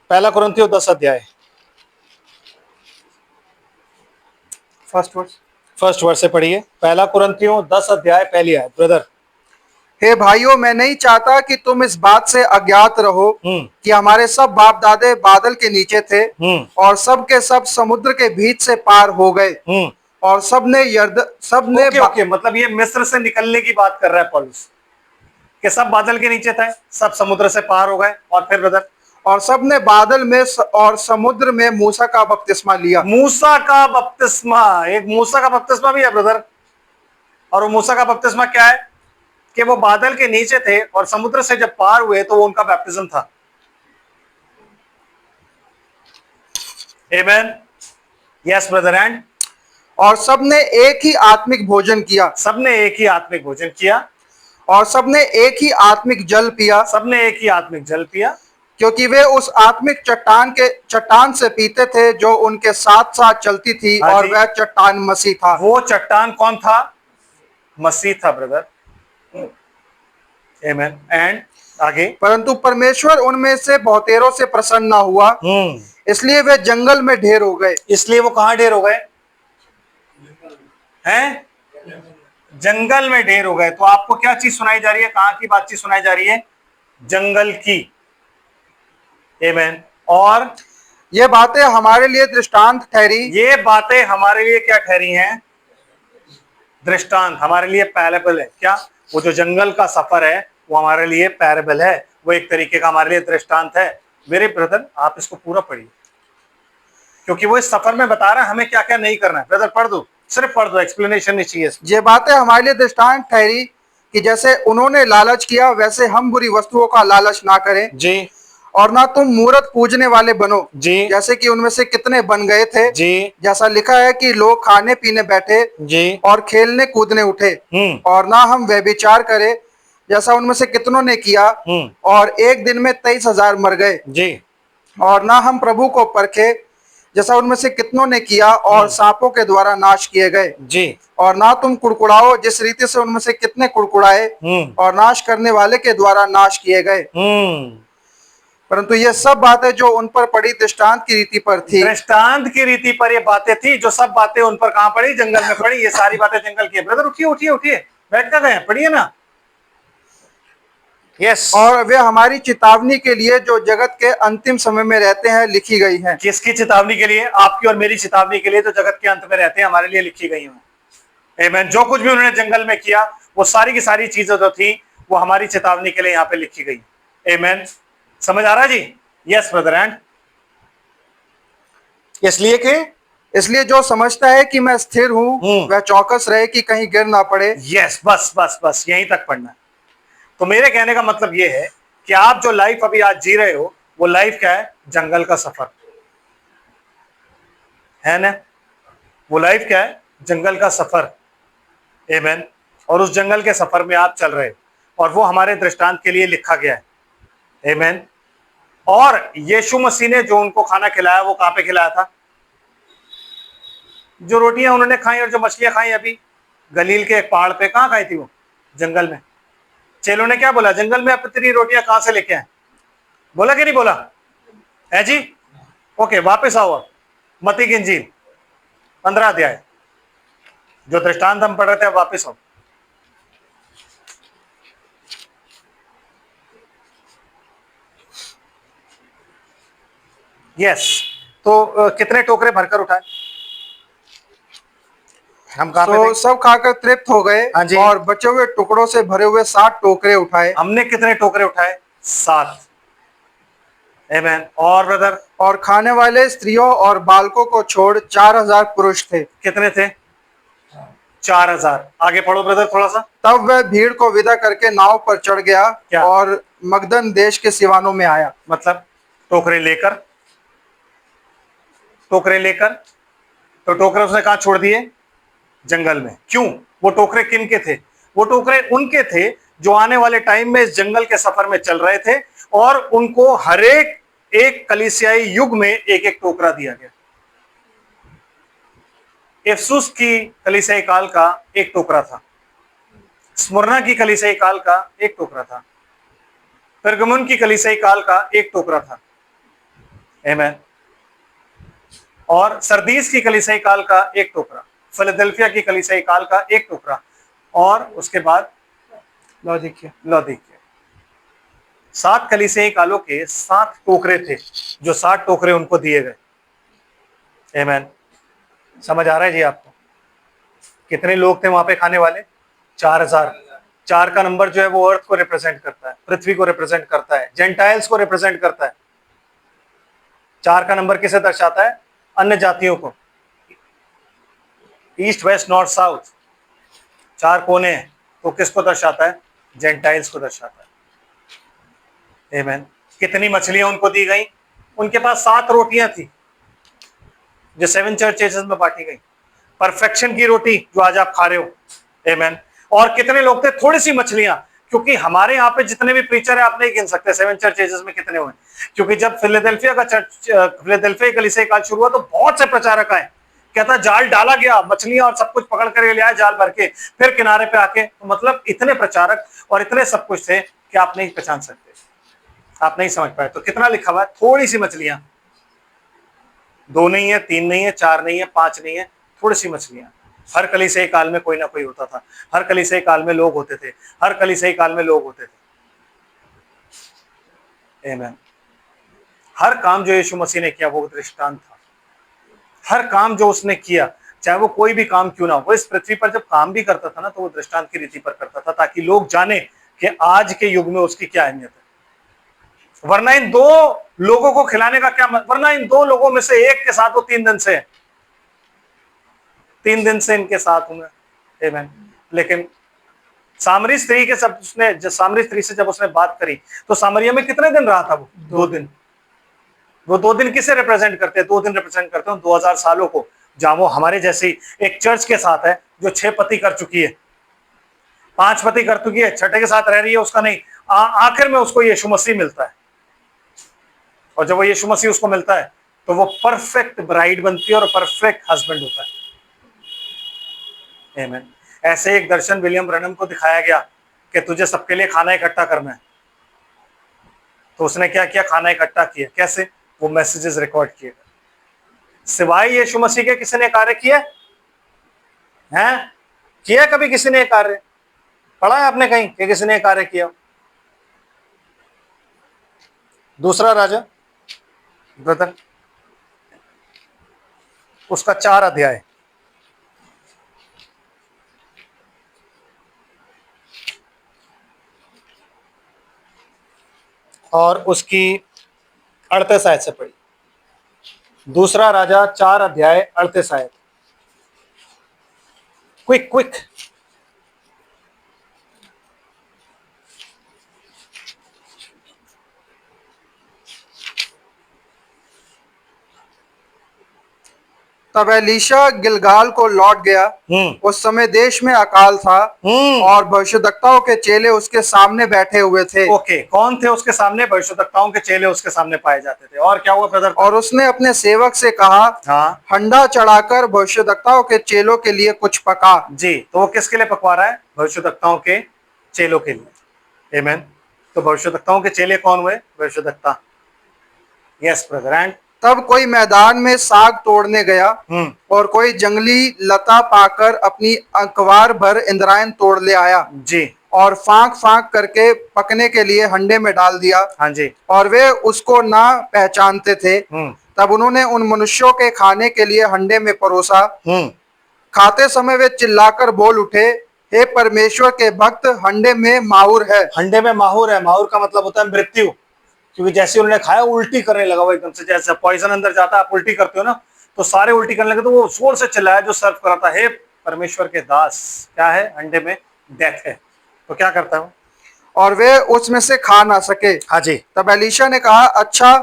पहला कुरंथियो 10 अध्याय, फर्स्ट वर्ष से पढ़िए। पहला कुरंथियो 10 अध्याय पहली आयत ब्रदर। हे भाइयों, मैं नहीं चाहता कि तुम इस बात से अज्ञात रहो हम्म कि हमारे सब बाप दादे बादल के नीचे थे, हम्म और सब के सब समुद्र के बीच से पार हो गए, हम्म और सबने ओके ओके, मतलब ये मिस्र से निकलने की बात कर रहा है पौलुस, कि सब बादल के नीचे थे, सब समुद्र से पार हो गए। और फिर ब्रदर, और सबने बादल में और समुद्र में मूसा का बपतिस्मा लिया। मूसा का बपतिस्मा, एक मूसा का बपतिस्मा भी है ब्रदर। और वो मूसा का बपतिस्मा क्या है? कि वो बादल के नीचे थे और समुद्र से जब पार हुए तो वो उनका बैप्टिज्म था। आमेन। Yes brother. एंड और सबने एक ही आत्मिक भोजन किया, सबने एक ही आत्मिक भोजन किया, और सबने एक ही आत्मिक जल पिया, सबने एक ही आत्मिक जल पिया, क्योंकि वे उस आत्मिक चट्टान से पीते थे जो उनके साथ साथ चलती थी, हाँ और जी। वह चट्टान मसीह था। वो चट्टान कौन था? मसीह था ब्रदर। आमेन। एंड आगे, परंतु परमेश्वर उनमें से बहुतेरों से प्रसन्न न हुआ, इसलिए वे जंगल में ढेर हो गए। इसलिए वो कहां ढेर हो गए हैं? जंगल में ढेर हो गए। तो आपको क्या चीज सुनाई जा रही है? कहां की बातचीत सुनाई जा रही है? जंगल की। आमेन। और ये बातें हमारे लिए दृष्टांत ठहरी, ये बातें हमारे लिए क्या ठहरी हैं? दृष्टांत, हमारे लिए पैरेबल है। क्या? वो जो जंगल का सफर है वो हमारे लिए पैरेबल है, वो एक तरीके का हमारे लिए दृष्टांत है। मेरे ब्रदर, आप इसको पूरा पढ़िए, क्योंकि वो इस सफर में बता रहा है हमें क्या क्या नहीं करना है। ब्रदर पढ़ दो, सिर्फ पढ़ दो, एक्सप्लेनेशन नहीं चाहिए। ये बातें हमारे लिए दृष्टांत ठहरी कि जैसे उन्होंने लालच किया, वैसे हम बुरी वस्तुओं का लालच ना करें। जी और ना तुम मूर्त पूजने वाले बनो, जी जैसे कि उनमें से कितने बन गए थे। जी जैसा लिखा है कि लोग खाने पीने बैठे जी। और खेलने कूदने उठे। और ना हम व्यभिचार करें, जैसा उनमें से कितनों ने किया, और एक दिन में 23,000 मर गए। जी और ना हम प्रभु को परखे, जैसा उनमें से कितनों ने किया, और सांपों के द्वारा नाश किए गए। जी। और ना तुम कुड़कुड़ाओ, जिस रीति से उनमें से कितने कुड़कुड़ाए और नाश करने वाले के द्वारा नाश किए गए। परंतु ये सब बातें जो उन पर पड़ी दृष्टांत की रीति पर थी। दृष्टांत की रीति पर ये बातें थी, जो सब बातें उन पर कहां पड़ी? जंगल में पड़ी। ये सारी बातें जंगल की है। ब्रदर उठिए उठिए उठिए, बैठ कर गए, पढ़िए ना। यस। और वे हमारी चेतावनी के लिए जो जगत के अंतिम समय में रहते हैं लिखी गई हैं। किसकी चेतावनी के लिए? आपकी और मेरी चेतावनी के लिए, तो जगत के अंत में रहते हैं, हमारे लिए लिखी गई हैं। आमीन। जो कुछ भी उन्होंने जंगल में किया, वो सारी की सारी चीजें जो थी वो हमारी चेतावनी के लिए यहाँ पे लिखी गई। आमीन। समझ आ रहा है जी? Yes brother. एंड इसलिए जो समझता है कि मैं स्थिर हूँ, वह चौकस रहे कि कहीं गिर ना पड़े। यस, बस बस बस यहीं तक पढ़ना है। तो मेरे कहने का मतलब ये है कि आप जो लाइफ अभी आज जी रहे हो, वो लाइफ क्या है? जंगल का सफर है ना। वो लाइफ क्या है? जंगल का सफर। आमीन। और उस जंगल के सफर में आप चल रहे हो, और वो हमारे दृष्टांत के लिए लिखा गया है। आमीन। और यीशु मसीह ने जो उनको खाना खिलाया, वो कहां पे खिलाया था? जो रोटियां उन्होंने खाई और जो मछलियां खाई अभी गलील के एक पहाड़ पे, कहां खाई थी वो? जंगल में। चेलों ने क्या बोला? जंगल में आप इतनी रोटियां कहां से लेके आए? बोला कि नहीं बोला है जी? ओके, वापस आओ। मत्ती की इंजील 15 अध्याय, जो दृष्टांत हम पढ़ रहे थे, वापस आओ। यस। तो कितने टोकरे भरकर उठाए? हम कहाँ पे तो थे? सब खाकर तृप्त हो गए हाँ जी। और बचे हुए टुकड़ों से भरे हुए 60 टोकरे उठाए। हमने कितने टोकरे उठाए? 7। आमेन। और ब्रदर? और खाने वाले स्त्रियों और बालकों को छोड़ 4000 पुरुष थे। कितने थे? 4000। आगे पढ़ो ब्रदर थोड़ा सा। तब वह भीड़ को विदा करके नाव पर चढ़ गया क्या? और मगदन देश के सिवानों में आया। मतलब टोकरे लेकर, टोकरे लेकर। तो टोकरे उसने कहाँ छोड़ दिए? जंगल में। क्यों? वो टोकरे किन के थे? वो टोकरे उनके थे जो आने वाले टाइम में इस जंगल के सफर में चल रहे थे, और उनको हरेक एक कलीसियाई युग में एक एक टोकरा दिया गया। इफसुस की कलीसियाई काल का एक टोकरा था, स्मुरना की कलीसियाई काल का एक टोकरा था, पेरगमुन की कलीसियाई काल का एक टोकरा था। आमेन। और सरदीस की कलीसियाई काल का एक टोकरा, फिलाडेल्फिया की कलीसियाई काल का एक टोकरा, और उसके बाद लौदीकिया। 7 कलीसियाई कालों के 7 टोकरे थे, जो 7 टोकरे उनको दिए गए। आमेन। समझ आ रहा है जी आपको? कितने लोग थे वहां पे खाने वाले? 4000। 4 का नंबर जो है वो अर्थ को रिप्रेजेंट करता है, पृथ्वी को रिप्रेजेंट करता है, जेंटाइल्स को रिप्रेजेंट करता है। 4 का नंबर किसे दर्शाता है? अन्य जातियों को। ईस्ट वेस्ट नॉर्थ साउथ 4 कोने हैं, तो किसको दर्शाता है? जेंटाइल्स को दर्शाता है। आमेन। कितनी मछलियां उनको दी गई? उनके पास 7 रोटियां थी जो 7 चर्चेस में बांटी गई, परफेक्शन की रोटी जो आज आप खा रहे हो। आमेन। और कितने लोग थे? थोड़ी सी मछलियां, क्योंकि हमारे यहाँ पे जितने भी प्रीचर है आप नहीं गिन सकते 7 चर्चेस में कितने हुए, क्योंकि जब फिलाडेल्फिया का फिलाडेल्फिया कलीसिया काल शुरू हुआ तो बहुत से प्रचारक आए, कहता जाल डाला गया, मछलियां और सब कुछ पकड़ कर ले आए जाल भर के, फिर किनारे पे आके, तो मतलब इतने प्रचारक और इतने सब कुछ थे कि आप नहीं पहचान सकते, आप नहीं समझ पाए। तो कितना लिखा हुआ है? थोड़ी सी मछलियां, 2 नहीं है, 3 नहीं है, 4 नहीं है, 5 नहीं है, थोड़ी सी मछलियां। हर कलीसियाई काल में कोई ना कोई होता था, हर कलीसियाई काल में लोग होते थे, हर कलीसियाई काल में लोग होते थे। आमेन। हर काम जो यीशु मसीह ने किया वो दृष्टांत था। हर काम जो उसने किया, चाहे वो कोई भी काम क्यों ना हो, वो इस पृथ्वी पर जब काम भी करता था ना, तो वो दृष्टांत की रीति पर करता था, ताकि लोग जाने कि आज के युग में उसकी क्या अहमियत है। वरना इन 2 लोगों को खिलाने का क्या वरना इन 2 लोगों में से एक के साथ वो 3 दिन से है, 3 दिन से इनके साथ हूं मैं। आमेन। लेकिन सामरी स्त्री के सब उसने सामरी स्त्री से जब उसने बात करी, तो सामरिया में कितने दिन रहा था वो? 2 दिन। वो 2 दिन किसे रिप्रेजेंट करते हैं? 2 दिन रिप्रेजेंट करते हैं 2000 सालों को, जहां वो हमारे जैसी एक चर्च के साथ है जो 6 पति कर चुकी है, 5 पति कर चुकी है, छठे के साथ रह रही है, उसका नहीं, आखिर में उसको यीशु मसीह मिलता है, और जब वो यीशु मसीह उसको मिलता है तो वो परफेक्ट ब्राइड बनती है और परफेक्ट हस्बैंड होता है। आमेन। ऐसे एक दर्शन विलियम ब्रनम को दिखाया गया कि तुझे सबके लिए खाना इकट्ठा करना है, तो उसने क्या किया? खाना इकट्ठा किया। कैसे? वो मैसेजेस रिकॉर्ड किए। सिवाय यीशु मसीह के किसी ने कार्य किया है? किया कभी किसी ने कार्य? पढ़ा है आपने कहीं कि किसी ने कार्य किया? दूसरा राजा ब्रदर, उसका 4 अध्याय, और उसकी 38 आयत से पढ़ी। दूसरा राजा 4 अध्याय 38 आयत। Quick quick. तब एलीशा गिलगाल को लौट गया। उस समय देश में अकाल था और भविष्यद्वक्ताओं के चेले उसके सामने बैठे हुए थे। ओके, कौन थे उसके सामने? भविष्यद्वक्ताओं के चेले उसके सामने पाए जाते थे। और क्या हुआ ब्रदर? और उसने अपने सेवक से कहा, हाँ हंडा चढ़ाकर भविष्यद्वक्ताओं के चेलों के लिए कुछ पका। जी। तो वो किसके लिए पकवा रहा है? भविष्यद्वक्ताओं के चेलों के लिए। आमेन। तो भविष्यद्वक्ताओं के चेले कौन हुए? भविष्यद्वक्ता। Yes brother. एंड तब कोई मैदान में साग तोड़ने गया और कोई जंगली लता पाकर अपनी अखबार भर इंद्रायण तोड़ ले आया जी, और फांक फांक करके पकने के लिए हंडे में डाल दिया। हाँ जी। और वे उसको ना पहचानते थे। तब उन्होंने उन मनुष्यों के खाने के लिए हंडे में परोसा। खाते समय वे चिल्लाकर बोल उठे, हे परमेश्वर के भक्त, हंडे में माहुर है। हंडे में माहुर है। माहुर का मतलब होता है मृत्यु, क्योंकि जैसे उन्होंने खाया उल्टी करने लगा वो एकदम से, जैसे पॉइजन अंदर जाता है, आप उल्टी करते हो ना, तो सारे उल्टी करने लगे। तो वो जोर से चिल्लाया जो सर्व कर रहा था, हे परमेश्वर के दास, क्या है हंडे में, डेथ है। तो क्या करता है, और वे उसमें से खा ना सके। हाँ जी तब एलीशा ने कहा, अच्छा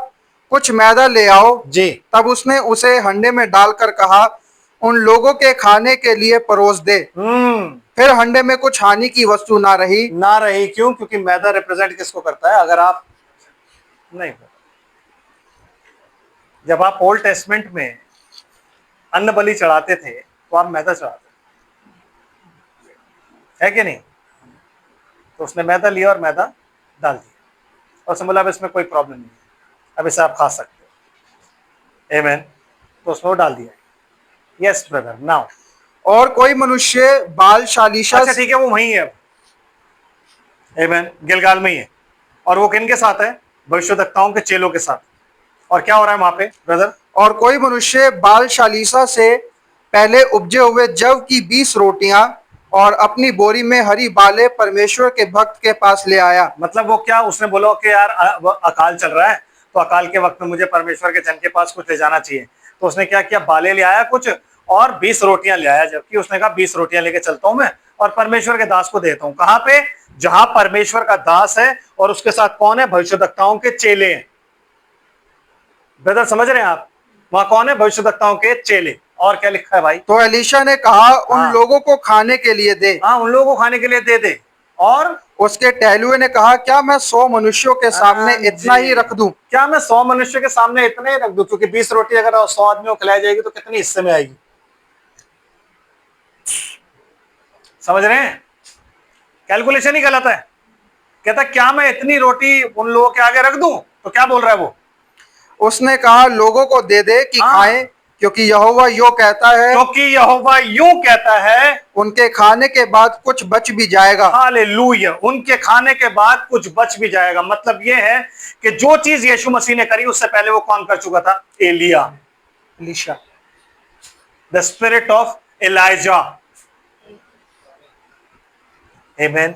कुछ मैदा ले आओ जी। तब उसने उसे हंडे में डालकर कहा, उन लोगों के खाने के लिए परोस दे। फिर हंडे में कुछ हानि की वस्तु ना रही। ना रही, क्यों? क्योंकि मैदा रिप्रेजेंट किसको करता है? अगर आप नहीं, जब आप ओल्ड टेस्टमेंट में अन्न बलि चढ़ाते थे तो आप मैदा चढ़ाते है कि नहीं? तो उसने मैदा लिया और मैदा डाल दिया और बोला अब इसमें कोई प्रॉब्लम नहीं है, अब इसे आप खा सकते हो। आमेन। तो उसने वो डाल दिया। Yes brother, now. और कोई मनुष्य बाल शालीशा। अच्छा ठीक है, वो वहीं है अब। आमेन। गिलगाल में ही है। और वो किन के साथ है? भविष्यद्वक्ताओं के चेलों के साथ। और क्या हो रहा है वहां पे ब्रदर? और कोई मनुष्य बाल शालीसा से पहले उपजे हुए जव की 20 रोटियां और अपनी बोरी में हरी बालें परमेश्वर के भक्त के पास ले आया। मतलब वो क्या, उसने बोला कि यार अकाल चल रहा है, तो अकाल के वक्त में मुझे परमेश्वर के जन के पास कुछ ले जाना चाहिए। तो उसने क्या किया, बाले ले आया कुछ और 20 रोटियां ले आया, जबकि उसने कहा 20 रोटियां लेके चलता हूं मैं और परमेश्वर के दास को देता हूं। कहां पे? जहां परमेश्वर का दास है और उसके साथ कौन है? भविष्यद्वक्ताओं के चेले हैं। ब्रदर समझ रहे हैं आप? वहां कौन है? भविष्यद्वक्ताओं के चेले। और क्या लिखा है भाई? तो एलीशा ने कहा, उन लोगों को खाने के लिए दे। हाँ, उन लोगों को खाने के लिए दे दे। और उसके टहलुए ने कहा, क्या मैं 100 मनुष्यों के सामने इतना ही रख दूं? क्या मैं 100 मनुष्य के सामने इतने ही रख दूं? क्योंकि 20 रोटी अगर 100 आदमियों को खिलाई जाएगी तो कितनी हिस्से में आएगी? समझ रहे हैं? कैलकुलेशन ही गलत है। कहता क्या मैं इतनी रोटी उन लोगों के आगे रख दूं? तो क्या बोल रहा है वो? उसने कहा, लोगों को दे दे कि खाएं, क्योंकि यहोवा यूं कहता है, क्योंकि यहोवा यूं कहता है, उनके खाने के बाद कुछ बच भी जाएगा। हालेलुया। उनके खाने के बाद कुछ बच भी जाएगा। मतलब यह है कि जो चीज यीशु मसीह ने करी उससे पहले वो कौन कर चुका था? Elisha, the spirit of Elijah. Amen.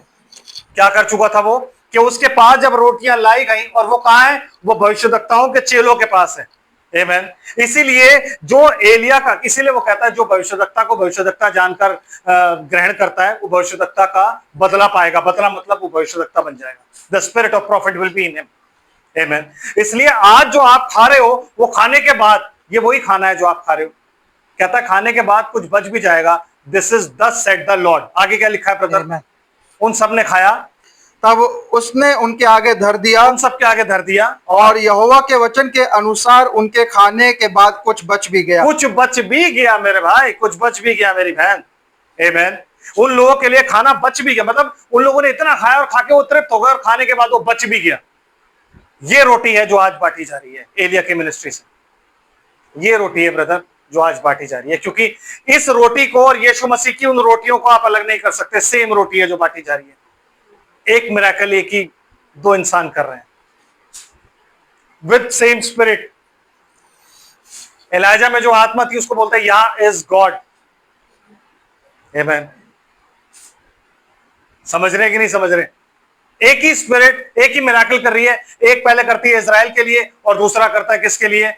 क्या कर चुका था वो? कि उसके पास जब रोटियां लाई गई, और वो कहां है? वो भविष्यद्वक्ताओं के चेलों के पास है। आमेन। इसीलिए जो एलिया का, इसीलिए वो कहता है जो भविष्यद्वक्ता को भविष्यद्वक्ता जानकर ग्रहण करता है वो भविष्यद्वक्ता का बदला पाएगा। बदला मतलब वो भविष्यद्वक्ता बन जाएगा। The spirit of prophet will be in him. Amen. इसलिए आज जो आप खा रहे हो वो खाने के बाद, ये वही खाना है जो आप खा रहे हो। कहता है खाने के बाद कुछ बच भी जाएगा। दिस इज दस सेड द लॉर्ड। आगे क्या लिखा है ब्रदर? उन सब ने खाया, तब उसने उनके आगे धर दिया, उन सब के आगे धर दिया, और यहोवा के वचन के अनुसार उनके खाने के बाद कुछ बच भी गया। कुछ बच भी गया मेरे भाई, कुछ बच भी गया मेरी बहन। आमेन। उन लोगों के लिए खाना बच भी गया। मतलब उन लोगों ने इतना खाया और खा के वो तृप्त हो गए, और खाने के बाद वो बच भी गया। ये रोटी है जो आज बांटी जा रही है एलिया की मिनिस्ट्री से। ये रोटी है ब्रदर जो आज बांटी जा रही है, क्योंकि इस रोटी को और यीशु मसीह की उन रोटियों को आप अलग नहीं कर सकते। सेम रोटी है जो बांटी जा रही है। एक मिरेकल एक ही दो इंसान कर रहे हैं विद सेम स्पिरिट। एलाइजा में जो आत्मा थी उसको बोलते हैं यह इज गॉड। आमेन। समझ रहे हैं कि नहीं समझ रहे? एक ही स्पिरिट एक ही मिरेकल कर रही है। एक पहले करती है इजराइल के लिए और दूसरा करता है किसके लिए?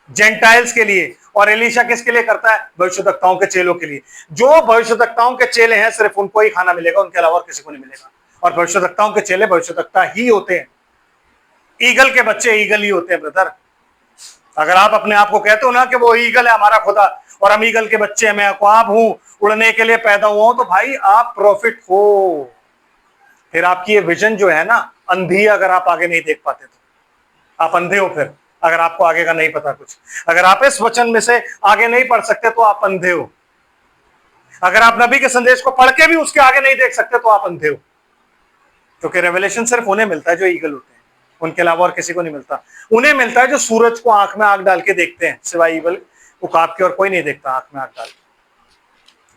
जेंटाइल्स के लिए। और एलीशा किसके लिए करता है? भविष्यद्वक्ताओं के चेलों के लिए। जो भविष्यद्वक्ताओं के चेले हैं सिर्फ उनको ही खाना मिलेगा, उनके अलावा और किसी को नहीं मिलेगा। और भविष्यद्वक्ताओं के चेले भविष्यद्वक्ता ही होते हैं। ईगल के बच्चे ईगल ही होते हैं ब्रदर। अगर आप अपने आप को कहते हो ना कि वो ईगल है हमारा खुदा और हम ईगल के बच्चे हैं, मैं ख्वाब हूं, उड़ने के लिए पैदा हुआ हूं, तो भाई आप प्रॉफिट हो। फिर आपकी ये विजन जो है ना अंधी, अगर आप आगे नहीं देख पाते तो आप अंधे हो। फिर अगर आपको आगे का नहीं पता कुछ, अगर आप इस वचन में से आगे नहीं पढ़ सकते तो आप अंधे हो। अगर आप नबी के संदेश को पढ़ के भी उसके आगे नहीं देख सकते तो आप अंधे हो। क्योंकि रेवलेशन सिर्फ उन्हें मिलता है जो ईगल होते हैं, उनके अलावा और किसी को नहीं मिलता। उन्हें मिलता है जो सूरज को आंख में आंख डाल के देखते हैं, सिवाय ईगल उकाब के और कोई नहीं देखता आंख में आंख डाल के।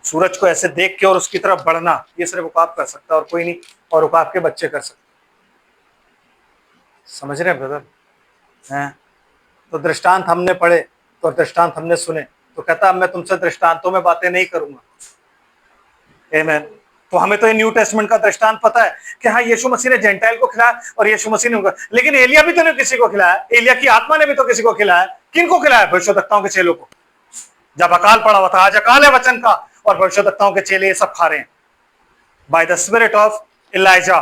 सूरज को ऐसे देख के और उसकी तरफ बढ़ना ये सिर्फ उकाब कर सकता है और कोई नहीं, और उकाब के बच्चे कर सकते। समझ रहे हैं ब्रदर? हैं? तो दृष्टांत हमने पढ़े, तो दृष्टांत हमने सुने, तो कहता अब मैं तुमसे दृष्टांतों में बातें नहीं करूंगा। आमेन। तो हमें तो ये न्यू टेस्टमेंट का दृष्टांत पता है कि हाँ यीशु मसीह ने जेंटाइल को खिलाया और यीशु मसीह ने उनको, लेकिन एलिया भी तो नहीं किसी को खिलाया, एलिया की आत्मा ने भी तो किसी को खिलाया। किन को खिलाया? भविष्यद्वक्ताओं के चेलों को। जब अकाल पड़ा हुआ था, आज अकाल है वचन का, और भविष्यद्वक्ताओं के चेले ये सब खा रहे हैं by the spirit of Elijah.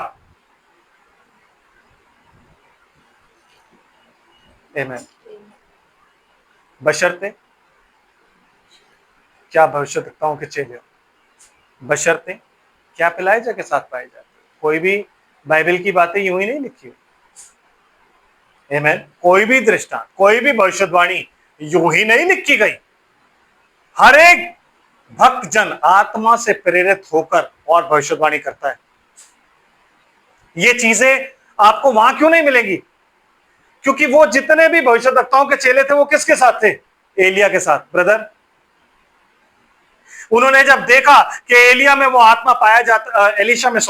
Amen. बशर्ते क्या भविष्यद्वक्ताओं के चेले हो, बशर्ते क्या इलाइजा के साथ पाए जाते। कोई भी बाइबल की बातें यूं ही नहीं लिखी हुई। आमेन। कोई भी दृष्टांत, कोई भी भविष्यवाणी यूं ही नहीं लिखी गई। हर एक भक्त जन आत्मा से प्रेरित होकर और भविष्यवाणी करता है। ये चीजें आपको वहां क्यों नहीं मिलेंगी? क्योंकि वो जितने भी भविष्यद्वक्ताओं के चेले थे वो किसके साथ थे? एलिया के साथ। ब्रदर, उन्होंने जब देखा कि एलिया में वो आत्मा पाया जाता, एलिशा के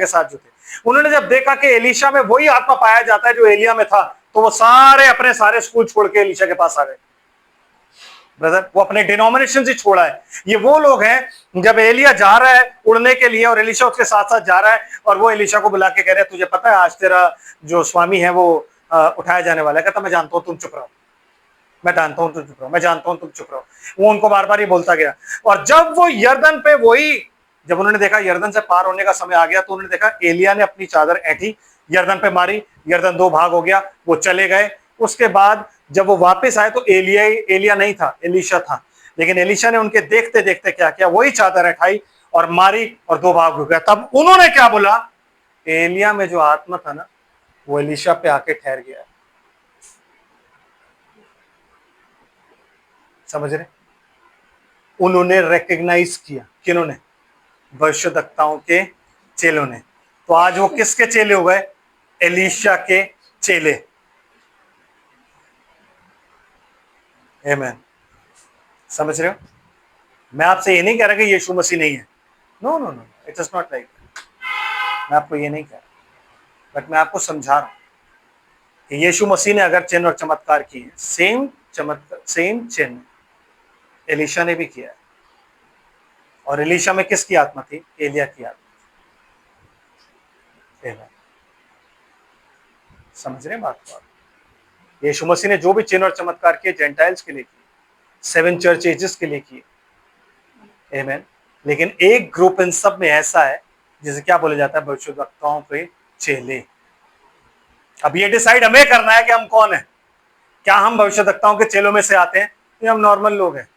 साथ जो थे, उन्होंने जब देखा कि एलिशा में वही आत्मा पाया जाता है जो एलिया में था, तो वो सारे अपने सारे स्कूल छोड़ के एलिशा के पास आ गए। ब्रदर, वो अपने डिनोमिनेशन से छोड़ा है। ये वो लोग हैं जब एलिया जा रहा है उड़ने के लिए और एलिशा उसके साथ साथ जा रहा है, और वो एलिशा को बुला के कह रहे हैं तुझे पता है आज तेरा जो स्वामी है वो उठाया जाने वाला है। कहता मैं जानता हूं तुम चुप रहो, मैं जानता हूं तुम चुप रहो, मैं जानता हूं तुम चुप रहो। वो उनको बार बार ही बोलता गया। और जब वो यरदन पे जब उन्होंने देखा यरदन से पार होने का समय आ गया, तो उन्होंने देखा एलिया ने अपनी चादर ऐठी, यरदन पे मारी, यरदन दो भाग हो गया, वो चले गए। उसके बाद जब वो वापस आए तो एलिया नहीं था, एलिशा था। लेकिन एलिशा ने उनके देखते देखते क्या किया, वही चादर उठाई और मारी और दो भाग हो गया। तब उन्होंने क्या बोला? एलिया में जो आत्मा था ना वो एलिशा पे आके ठहर गया। समझ रहे? उन्होंने रिकग्नाइज किया। किन्होंने? भविष्यद्वक्ताओं के चेलों ने। तो आज वो किसके चेले हो गए? एलिशा के चेले। आमेन। समझ रहे हो? मैं आपसे ये नहीं कह रहा कि यीशु मसीह नहीं है। No no no, it is not like. मैं आपको ये नहीं कह रहा, बट मैं आपको समझा रहा हूं कि यीशु मसीह ने अगर चिन्ह और चमत्कार किए, सेम चिन्ह एलिशा ने भी किया है। और एलिशा में किसकी आत्मा थी? एलिया की आत्मा। समझ रहे बात को? यीशु मसीह ने जो भी चिन्ह और चमत्कार किए जेंटाइल्स के लिए किए, 7 चर्च एजेस के लिए किए। आमेन। लेकिन एक ग्रुप इन सब में ऐसा है जिसे क्या बोला जाता है? भविष्यद्वक्ताओं के चेले। अब ये डिसाइड हमें करना है कि हम कौन है। क्या हम भविष्यद्वक्ताओं के चेलों में से आते हैं या हम नॉर्मल लोग हैं?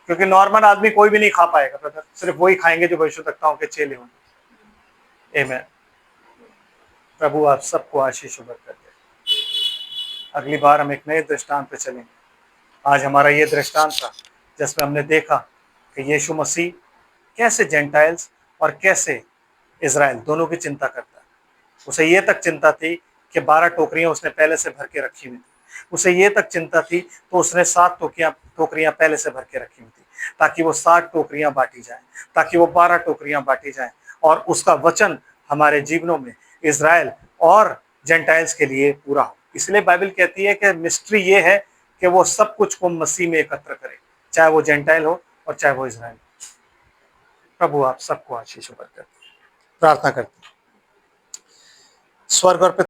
क्योंकि नॉर्मल आदमी कोई भी नहीं खा पाएगा ब्रदर, सिर्फ वही खाएंगे जो भविष्यद्वक्ताओं के चेले होंगे। आमेन। प्रभु आप सबको आशीष बरकत दे। अगली बार हम एक नए दृष्टांत पे चलेंगे। आज हमारा ये दृष्टांत था जिसमें हमने देखा कि यीशु मसीह कैसे जेंटाइल्स और कैसे इजराइल दोनों की चिंता करता है। उसे ये तक चिंता थी कि 12 टोकरियां उसने पहले से भर के रखी हुई थी। उसे ये तक चिंता थी तो उसने 7 टोकरियां पहले से भर के रखी हुई थी, ताकि वो 7 टोकरियां बांटी जाए, ताकि वो 12 टोकरियां बांटी जाए, और उसका वचन हमारे जीवनों में इजराइल और जेंटाइल्स के लिए पूरा हो। इसलिए बाइबल कहती है कि मिस्ट्री ये है कि वो सब कुछ को मसीह में एकत्र करे, चाहे वो जेंटाइल हो और चाहे वो इजराइल। प्रभु आप सबको आशीष बरकत दे। प्रार्थना करते हैं। स्वर्ग और